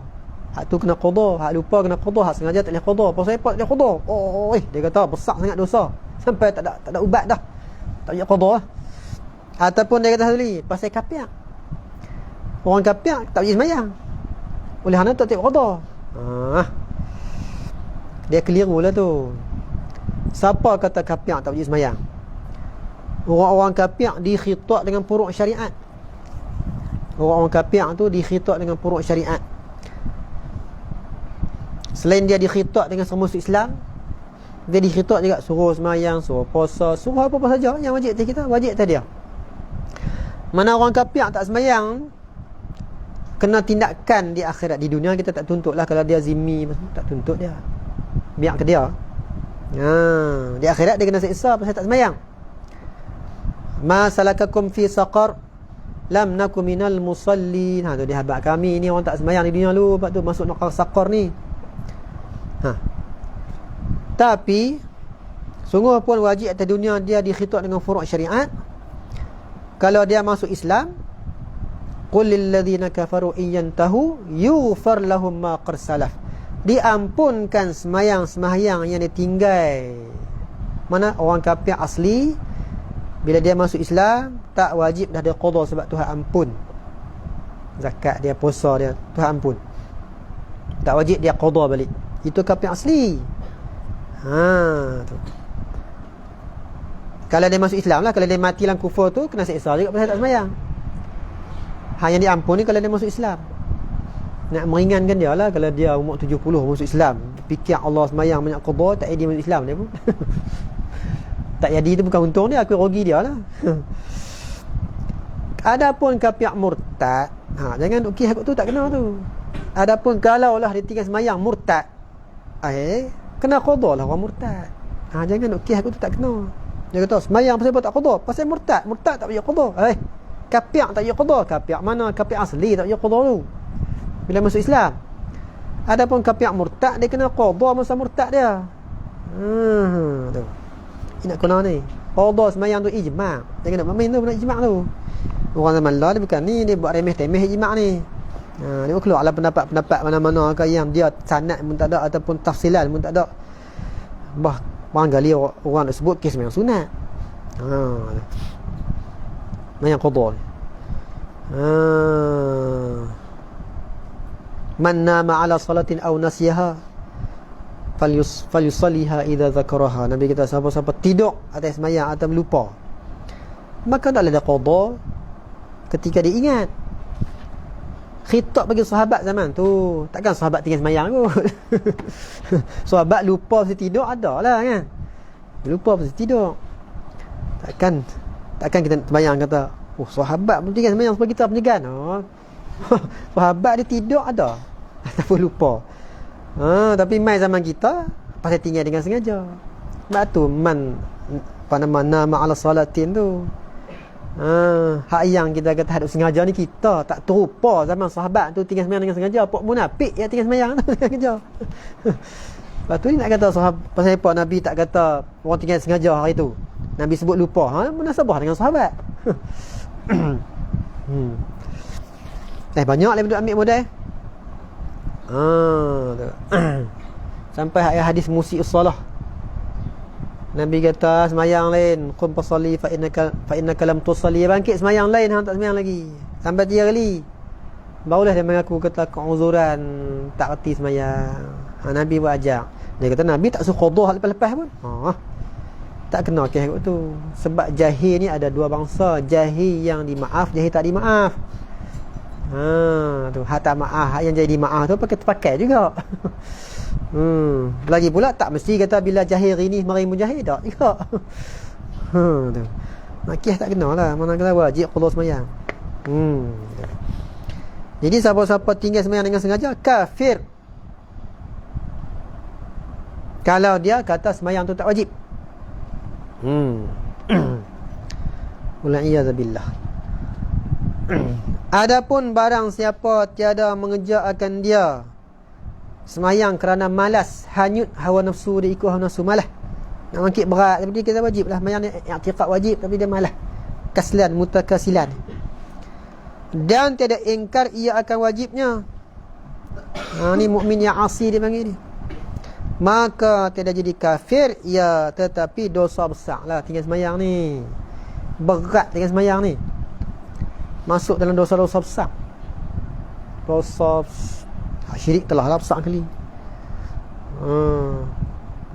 hak tu kena qada, hak lupa kena qada, hak sengaja tak boleh qada. Pasal apa tak boleh qada? Oh, dia kata besar sangat dosa sampai tak ada ubat dah. Tak boleh qada. Ataupun dia kata tadi pasal kapiak. Orang kapiak tak boleh sembahyang. Oleh kerana tak boleh qada. Dia keliru lah tu. Siapa kata kapiak tak boleh sembahyang? Orang-orang kapiak dikhitab dengan furuk syariat. Orang-orang kapiak tu dikhitab dengan furuk syariat. Selain dia dikhitab dengan semua Islam, dia dikhitab juga suruh sembahyang, suruh puasa, suruh apa-apa saja yang wajib atas kita, wajib atas dia. Mana orang kapiak tak sembahyang, kena tindakan di akhirat. Di dunia kita tak tuntut lah. Kalau dia zimmi, tak tuntut dia, biar ke dia. Di akhirat dia kena siksa pasal tak sembahyang. Ma salakakum fi saqar, lam nakum minal musallin. Tu dia habaq kami ni orang tak sembahyang di dunia lu, lepas tu masuk neraka saqar ni. Tapi sungguh pun wajib atas dunia dia dikhitab dengan furuk syariat. Kalau dia masuk Islam, qul lil ladzina kafaru in yantahu yughfar lahum ma qad salaf. Diampunkan sembahyang yang ditinggal. Mana orang kafir asli, bila dia masuk Islam, tak wajib dah dia qada sebab Tuhan ampun. Zakat dia, puasa dia, Tuhan ampun. Tak wajib dia qada balik. Itu kafir asli. Tu. Kalau dia masuk Islam lah, kalau dia mati dalam kufur tu, kena siksa juga pasal tak sembahyang. Yang diampuni kalau dia masuk Islam. Nak meringankan dia lah. Kalau dia umur 70 masuk Islam, fikir Allah sembahyang banyak qada, tak jadi masuk Islam dia pun. Tak jadi tu bukan untung dia, aku rugi dia lah. Adapun kafir murtad, jangan ukis aku tu, tak kena tu. Adapun kalau lah dia tinggal sembahyang murtad, kena qada lah orang murtad. Jangan ukis aku tu, tak kena. Dia kata sembahyang pasal apa tak qada? Pasal murtad. Murtad tak payah qada. Kafir tak payah qada. Kafir mana? Kafir asli tak payah qada tu bila masuk Islam. Adapun kafir murtad, dia kena qada masa murtad dia. Tu. Ini nak kena ni. Qada sembahyang tu ijma'. Jangan nak main tu, nak ijma' tu. Orang zaman lah dia bukan ni, dia buat remeh-temeh ijma' ni. Dia keluar lah pendapat mana-mana ke yang dia sanad pun tak ada ataupun tafsilan pun tak ada. Barangkali orang nak sebut kes memang sunat. Yang qada ni. Man nama ala salatin aw nasiyaha falyusalliha idza zakaraha. Nabi kata siapa-siapa tidur atas sembahyang atau lupa, maka taklah dia qada ketika dia ingat. Khitab bagi sahabat zaman tu, takkan sahabat tinggal sembahyang kot. Sahabat lupa pasal tidur ada lah kan. Lupa pasal tidur. Takkan kita sembahyang kata, sahabat pun tinggal sembahyang sebab kita penyegan. Sahabat dia tidur ada ataupun lupa. Tapi mai zaman kita pasal tinggal dengan sengaja. Sebab tu mana ma'ala salatin tu. Hak yang kita kata hadap sengaja ni, kita tak terupa zaman sahabat tu tinggal sembahyang dengan sengaja. Pok munafik yang tinggal sembahyang tu dengan sengaja. Lepas tu ni nak kata sahabat, pasal apa Nabi tak kata orang tinggal sengaja hari tu, Nabi sebut lupa. Munasabah dengan sahabat. Banyak lagi duk ambil modal. Sampai hadis musii'us salah. Nabi kata sembahyang lain, qum fasalli fa innaka lam tusalli. Bangkit sembahyang lain, hang tak sembahyang lagi. Sampai 3 kali. Barulah dia mengaku kata keuzuran, tak reti sembahyang. Nabi buat ajak. Dia kata Nabi tak suruh qada lepas-lepas pun. Tak kena kes tu. Sebab jahil ni ada 2 bangsa. Jahil yang dimaaf, jahil tak dimaaf. Tu hak tak maaf, hak yang jadi maaf tu pakai juga. Lagi pula tak mesti kata bila jahil ini mari mujahid tak juga. Tu nakih tak kena lah, mana kata wajib qada sembahyang. Jadi siapa-siapa tinggal sembahyang dengan sengaja kafir. Kalau dia kata sembahyang tu tak wajib. Wal'iyazubillah. Adapun barang siapa tiada mengejar akan dia sembahyang kerana malas, hanyut hawa nafsu dia, ikut hawa nafsu, malas nak bangkit berat, tapi dia kata wajib lah sembahyang ni, i'tiqad wajib tapi dia malas, kaslan mutakasilan. dan tiada ingkar ia akan wajibnya. Ni mukmin yang asi dia panggil dia. Maka tiada jadi kafir ia, tetapi dosa besar lah tinggal semayang ni. Berat tinggal semayang ni, masuk dalam dosa-dosa besar. Dosa syirik telah lah besar kali.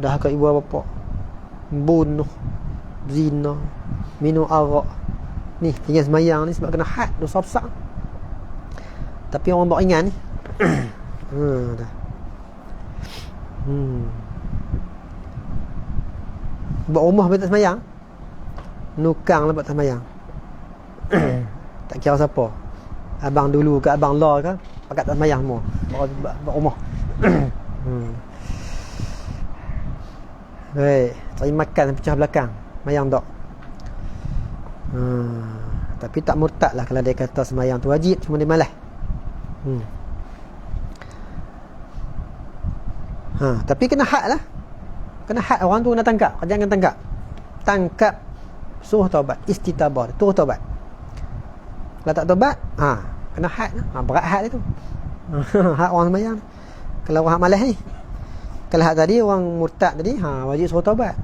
Dah ke ibu bapa, bunuh, zina, minum arak. Ni tinggal semayang ni sebab kena had, dosa besar. Tapi orang tak ingat ni. Dah. Buat rumah betul semayang, nukang lah buat semayang. Tak kira siapa, abang dulu ke abang lah ke, pakat tak semayang semua buat rumah. Baik, cari makan pecah belakang, semayang tak. Tapi tak murtad lah kalau dia kata semayang tu wajib, cuma dia malas. Tapi kena had lah. Kena had, orang tu kena tangkap. Jangan tangkap. Tangkap, suruh taubat, istitabah, suruh taubat. Kalau tak taubat, kena had lah. Berat had dia tu. Had orang sembahyang. Kalau orang malas ni. Kalau had tadi orang murtad tadi, wajib suruh taubat.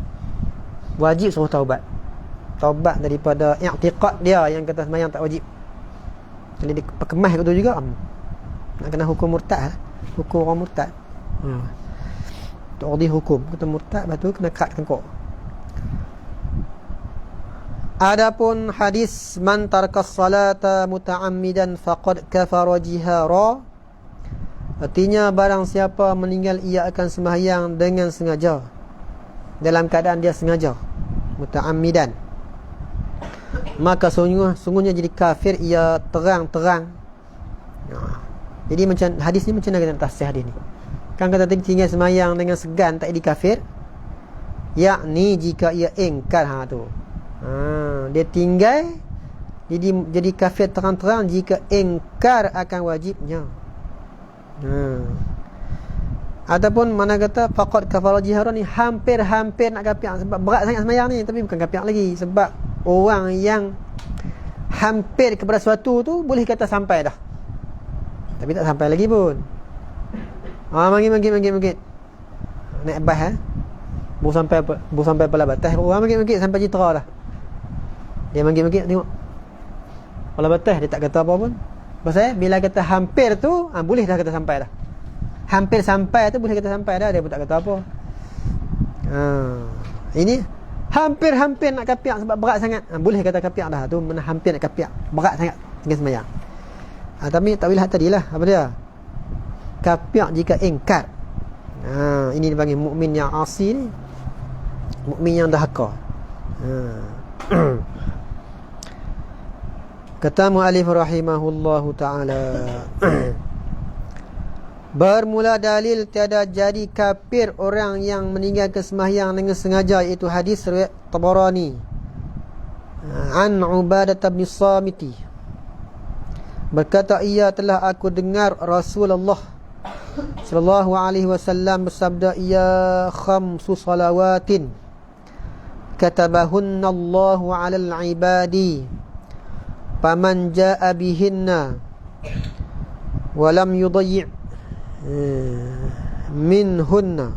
Wajib suruh taubat. Taubat daripada i'tiqad dia yang kata sembahyang tak wajib. Kalau dia perkemas kat tu juga, nak kena hukum murtad lah. Hukum orang murtad. Tak hukum kata murtad, lepas tu kena kat tengkok. Adapun hadis man taraka salata muta'ammidan faqad kafara jihara, artinya barang siapa meninggal ia akan sembahyang dengan sengaja, dalam keadaan dia sengaja, muta'ammidan, maka sungguhnya jadi kafir ia terang-terang. Jadi macam hadis ni, macam mana kita nak tafsir hadis ni? Kan kata tadi tinggal semayang dengan segan tak jadi kafir, yakni jika ia ingkar tu. Dia tinggal jadi kafir terang-terang jika ingkar akan wajibnya. Ataupun mana kata faqad kafara jihara ni, hampir-hampir nak kafir, sebab berat sangat semayang ni, tapi bukan kafir lagi. Sebab orang yang hampir kepada sesuatu tu boleh kata sampai dah, tapi tak sampai lagi pun. Mangit naik bas baru sampai pala batas. Orang mangit sampai Citra dah. Dia mangit tengok pala batas, dia tak kata apa pun. Pasal bila kata hampir tu, boleh dah kata sampai dah. Hampir sampai tu boleh kata sampai dah, dia pun tak kata apa. Ini hampir nak kapiak sebab berat sangat, boleh kata kapiak dah. Tu mana hampir nak kapiak, berat sangat tinggal sembahyang. Tapi tak boleh tadilah apa dia? Kapiak jika ingkar. Ini dipanggil mukmin yang asi ni, mukmin yang dahaka. Kata muallif rahimahullahu taala, bermula dalil tiada jadi kafir orang yang meninggalkan sembahyang dengan sengaja, iaitu hadis riwayat Tabarani an Ubadah bin Samiti, berkata ia telah aku dengar Rasulullah sallallahu alaihi wasallam bersabda, ia khamsu salawatin katabahunna Allahu 'alal 'ibadi faman jaa'a bihinna wa lam yudayyi' minhunna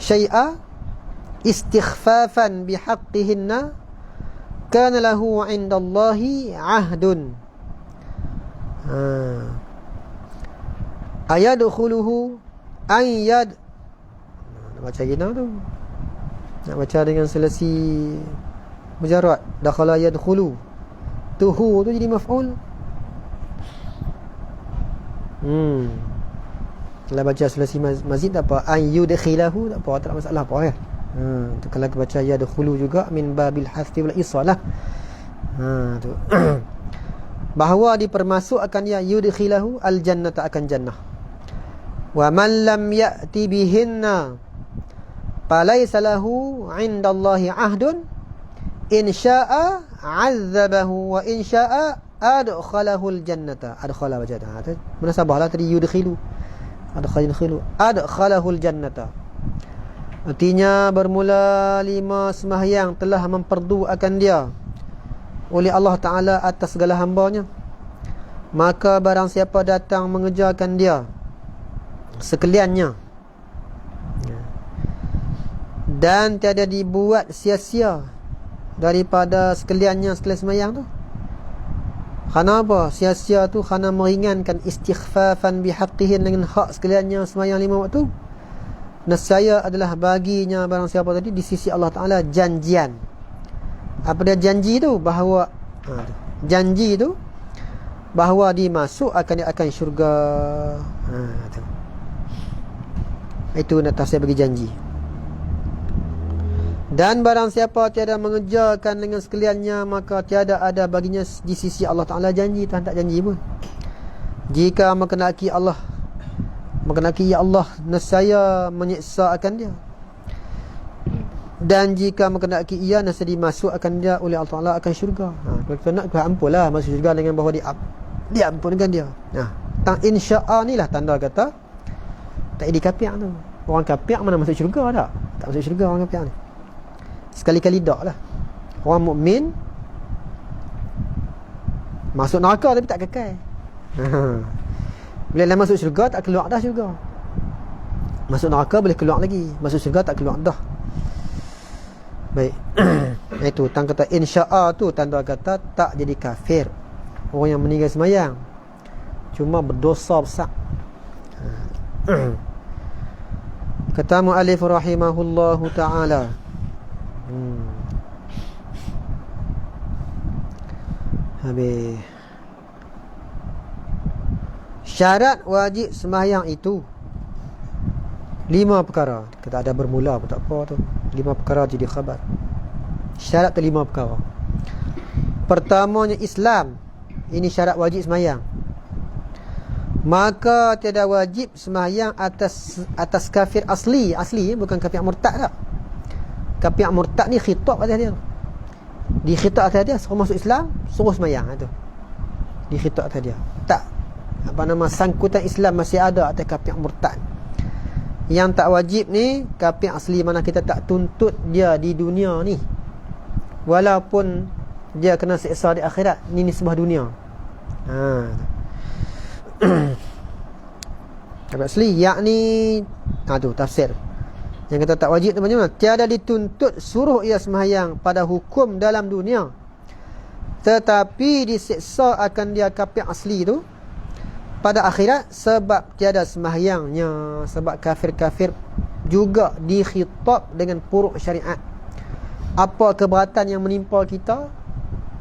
syai'a istighfafan bihaqqihinna kana lahu 'indallahi 'ahdun ayadkhuluhu ayyad. Nak baca gina tu, nak baca dengan selesi mujarrad, dakhala yadkhulu, tuhu tu jadi maf'ul. Kalau baca selesi mazid tak apa, ayyudkhilahu tak apa, tak ada masalah apa ya. Tu kalau baca yadkhulu juga min babil hasfi wal isalah. Tu bahawa dipermasukkan ya yudkhilahu al jannata, akan jannah. Wa man lam ya'ti bihinna falaysa lahu 'indallahi 'ahdun in syaa'a 'adzabahu wa in syaa'a adkhalahu al jannata. Adkhala wajada. Munasabahlah tadi yudkhilu, adkhalahu al jannata. Artinya bermula 5 sembahyang telah memperdu akan dia, oleh Allah Ta'ala atas segala hambanya, maka barang siapa datang mengejarkan dia sekaliannya dan tiada dibuat sia-sia daripada sekaliannya sekalian semayang tu. Kerana apa? Sia-sia tu kerana meringankan istighfafan bihaqqihin, dengan hak sekaliannya semayang 5 waktu. Nescaya adalah baginya barang siapa tadi di sisi Allah Ta'ala janjian. Apa dia janji tu? Bahawa janji tu bahawa dimasukkan dia akan syurga. Itu nak tafsir bagi janji. Dan barang siapa tiada mengejarkan dengan sekaliannya, maka tiada ada baginya di sisi Allah Ta'ala janji. Tuhan tak janji pun. Jika mengenaki Allah, ya Allah nescaya menyiksa akan dia. Dan jika mengenaki ia, nescaya dimasukkan dia oleh Allah Ta'ala akan syurga. Kalau kita nak, Tuhan ampunlah masuk syurga dengan bahawa diampunkan dia. Insya'a ni lah tanda kata tak ada kafir tu. Orang kafir mana masuk syurga tak? Tak masuk syurga orang kafir ni. Sekali-kali tak lah. Orang mukmin masuk neraka tapi tak kekal. Bila dah masuk syurga tak keluar dah syurga. Masuk neraka boleh keluar lagi, masuk syurga tak keluar dah. Baik. Itu tanda kata insya'a tu tanda kata tak jadi kafir. Orang yang meninggal semayang cuma berdosa besar. Kata mu'allif rahimahullahu ta'ala, habis syarat wajib sembahyang itu 5 perkara. Kita ada bermula pun tak apa tu. 5 perkara jadi khabar. Syarat tu 5 perkara. Pertamanya Islam. Ini syarat wajib sembahyang. Maka tiada wajib sembahyang atas kafir asli bukan kafir murtad tak. Kafir murtad ni khitab atas dia. Di khitab atas dia suruh masuk Islam, suruh sembahyang tu. Di khitab atas dia. Tak sangkutan Islam masih ada atas kafir murtad. Yang tak wajib ni kafir asli, mana kita tak tuntut dia di dunia ni, walaupun dia kena siksa di akhirat. Ni nisbah dunia. Kafir asli yakni tu tafsir. Yang kata tak wajib tu macam mana? Tiada dituntut suruh ia sembahyang pada hukum dalam dunia, tetapi disiksa akan dia kafir asli tu pada akhirat sebab tiada sembahyangnya. Sebab kafir-kafir juga dikhitab dengan puruk syariat. Apa keberatan yang menimpa kita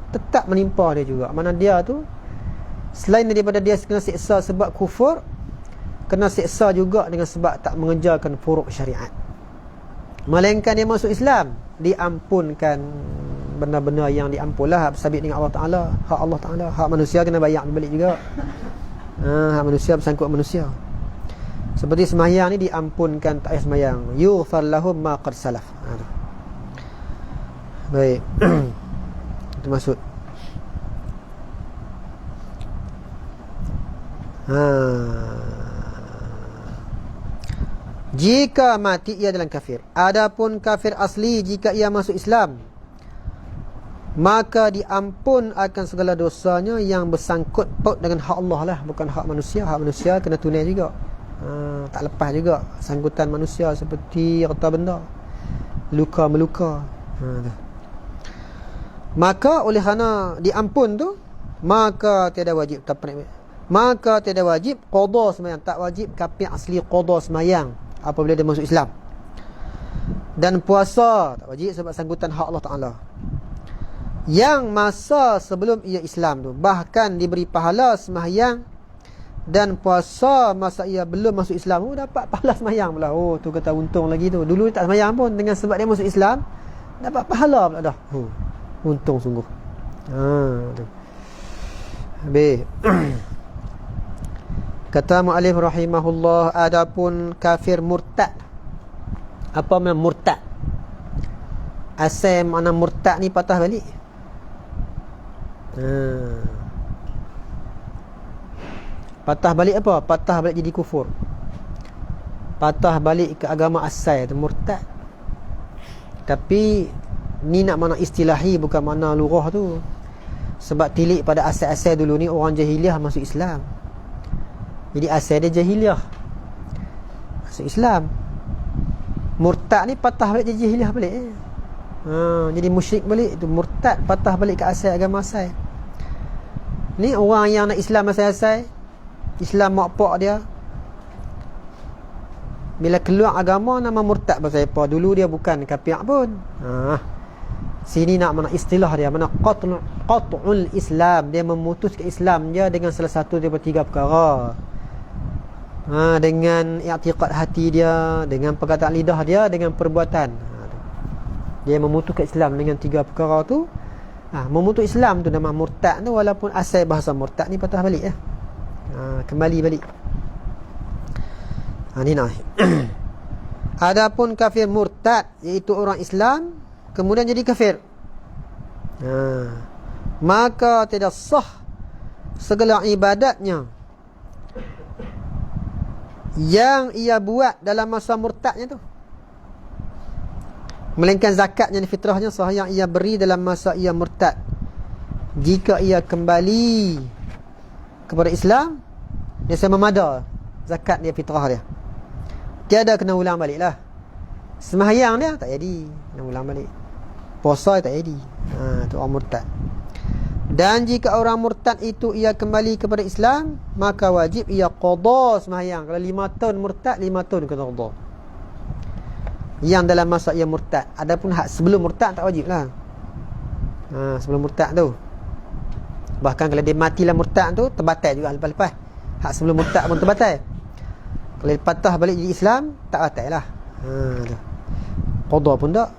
tetap menimpa dia juga. Mana dia tu selain daripada dia kena siksa sebab kufur, kena siksa juga dengan sebab tak mengejarkan furuk syariat. Melainkan dia masuk Islam, diampunkan benda-benda yang diampunlah sabit dengan Allah Ta'ala. Hak Allah Ta'ala, hak manusia kena bayar balik juga. Hak manusia bersangkut manusia. Seperti sembahyang ni diampunkan tak payah sembahyang. Yughfar lahum ma qad salaf. Baik. Itu maksud. Jika mati ia dalam kafir. Adapun kafir asli jika ia masuk Islam, maka diampun akan segala dosanya yang bersangkut paut dengan hak Allah lah, bukan hak manusia. Hak manusia kena tunai juga. Tak lepas juga sangkutan manusia seperti harta benda, luka meluka. Maka oleh kerana diampun tu, maka tiada wajib maka tiada wajib qada sembahyang. Tak wajib kafir asli qada sembahyang apabila dia masuk Islam. Dan puasa tak wajib sebab sangkutan hak Allah Ta'ala. Yang masa sebelum ia Islam tu bahkan diberi pahala sembahyang dan puasa masa ia belum masuk Islam tu dapat pahala sembahyang pula. Oh tu kata untung lagi tu. Dulu tak sembahyang pun, dengan sebab dia masuk Islam dapat pahala pula dah. Untung sungguh. Habis. Kata mu'allif rahimahullah, adapun kafir murtad. Apa makna murtad? Asal makna murtad ni patah balik. Patah balik apa? Patah balik jadi kufur. Patah balik ke agama asal tu murtad. Tapi ni nak makna istilahi, bukan makna lughah tu. Sebab tilik pada asal-asal dulu ni orang jahiliah masuk Islam. Jadi asal dia jahiliah masuk Islam. Murtad ni patah balik jadi jahiliah balik. Jadi musyrik balik. Itu murtad, patah balik ke asal agama asal. Ni orang yang nak Islam asal-asal, Islam mak pak dia, bila keluar agama nama murtad pasal apa? Dulu dia bukan kafir pun. Sini nak mana istilah dia, mana qat'ul Islam, dia memutuskan Islam dia dengan salah satu daripada 3 perkara. Dengan i'tiqad hati dia, dengan perkataan lidah dia, dengan perbuatan. Dia memutuskan Islam dengan 3 perkara tu. Memutus Islam tu nama murtad tu, walaupun asal bahasa murtad ni patah balik ya. Kembali balik. Ni nah. Adapun kafir murtad, iaitu orang Islam kemudian jadi kafir, maka tidak sah segala ibadatnya yang ia buat dalam masa murtadnya tu, melainkan zakatnya dan fitrahnya sah yang ia beri dalam masa ia murtad. Jika ia kembali kepada Islam, dia sama mada zakat dia, fitrah dia. Tiada kena ulang balik lah. Sembahyang dia tak jadi, kena ulang balik. Puasa tak jadi. Tu orang murtad. Dan jika orang murtad itu ia kembali kepada Islam, maka wajib ia qada sembahyang. Kalau 5 tahun murtad, 5 tahun kena qada. Yang dalam masa ia murtad. Adapun hak sebelum murtad tak wajib lah. Sebelum murtad tu. Bahkan kalau dia matilah murtad tu, terbatal juga lepas-lepas. Hak sebelum murtad pun terbatal. Kalau dia patah balik jadi Islam, tak batal lah. Qada pun tak.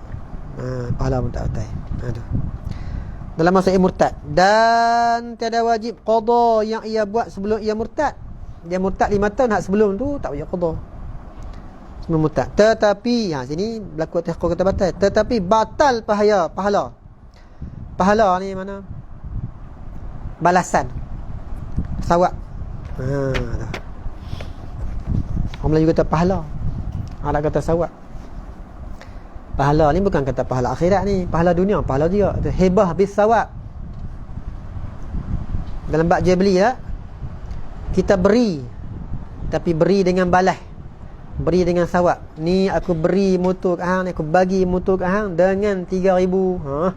Pahala pun tak batal. Dalam masa ia murtad. Dan tiada wajib qada yang ia buat sebelum ia murtad. Dia murtad 5 tahun, hak sebelum tu tak wajib qada. Sebelum murtad. Tetapi sini berlaku tahqiq kata batal. Tetapi batal pahala. Pahala ni mana? Balasan. Sawab. Orang Melayu kata pahala. Arab kata sawab. Pahala ni bukan kata pahala akhirat ni, pahala dunia, pahala dia. Hebah bis sawab. Dalam bab jual beli lah, kita beri, tapi beri dengan balas, beri dengan sawab. Ni aku beri motor kat hang, ni aku bagi motor kat hang dengan 3,000.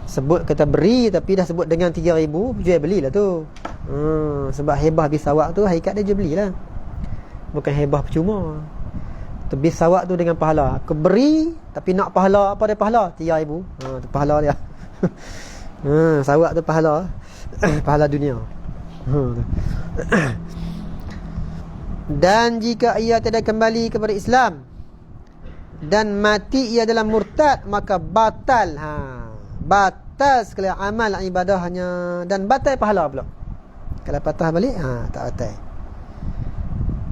Sebut kata beri, tapi dah sebut dengan 3,000, jual belilah tu. Sebab hebah bis sawab tu hakikat dia jual belilah, bukan hebah percuma. Bis sawab tu dengan pahala. Aku beri tapi nak pahala. Apa dia pahala? 3,000. Tu pahala dia. Sawab tu pahala. Pahala dunia. Dan jika ia tidak kembali kepada Islam dan mati ia dalam murtad, maka batal. Batal segala amal ibadahnya dan batal pahala pula. Kalau patah balik, tak batal.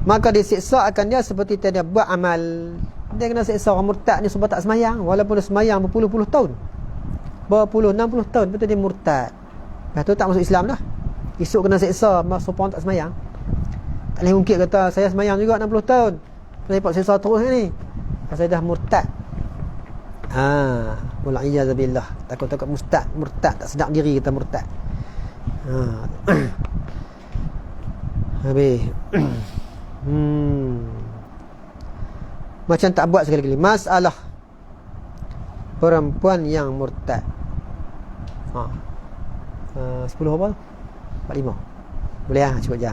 Maka disiksa akan dia seperti dia buat amal. Dia kena siksa orang murtad ni sebab tak semayang, walaupun dia semayang berpuluh-puluh tahun, berpuluh 60 tahun, betul dia murtad. Lepas tu tak masuk Islam dah. Esok kena siksa supaya tak semayang. Tak boleh ungkit kata saya semayang juga 60 tahun, saya dapat siksa terus ni pasal dah murtad. Wal'iyazubillah. Takut-takut murtad tak sedar diri kita murtad. Habis. Macam tak buat sekali-kali. Masalah perempuan yang murtad. 10 apa? 45. Boleh cukup je.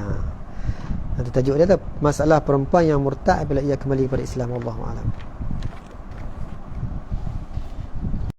Itu tajuk dia tu. Masalah perempuan yang murtad apabila ia kembali kepada Islam. Wallahu a'lam.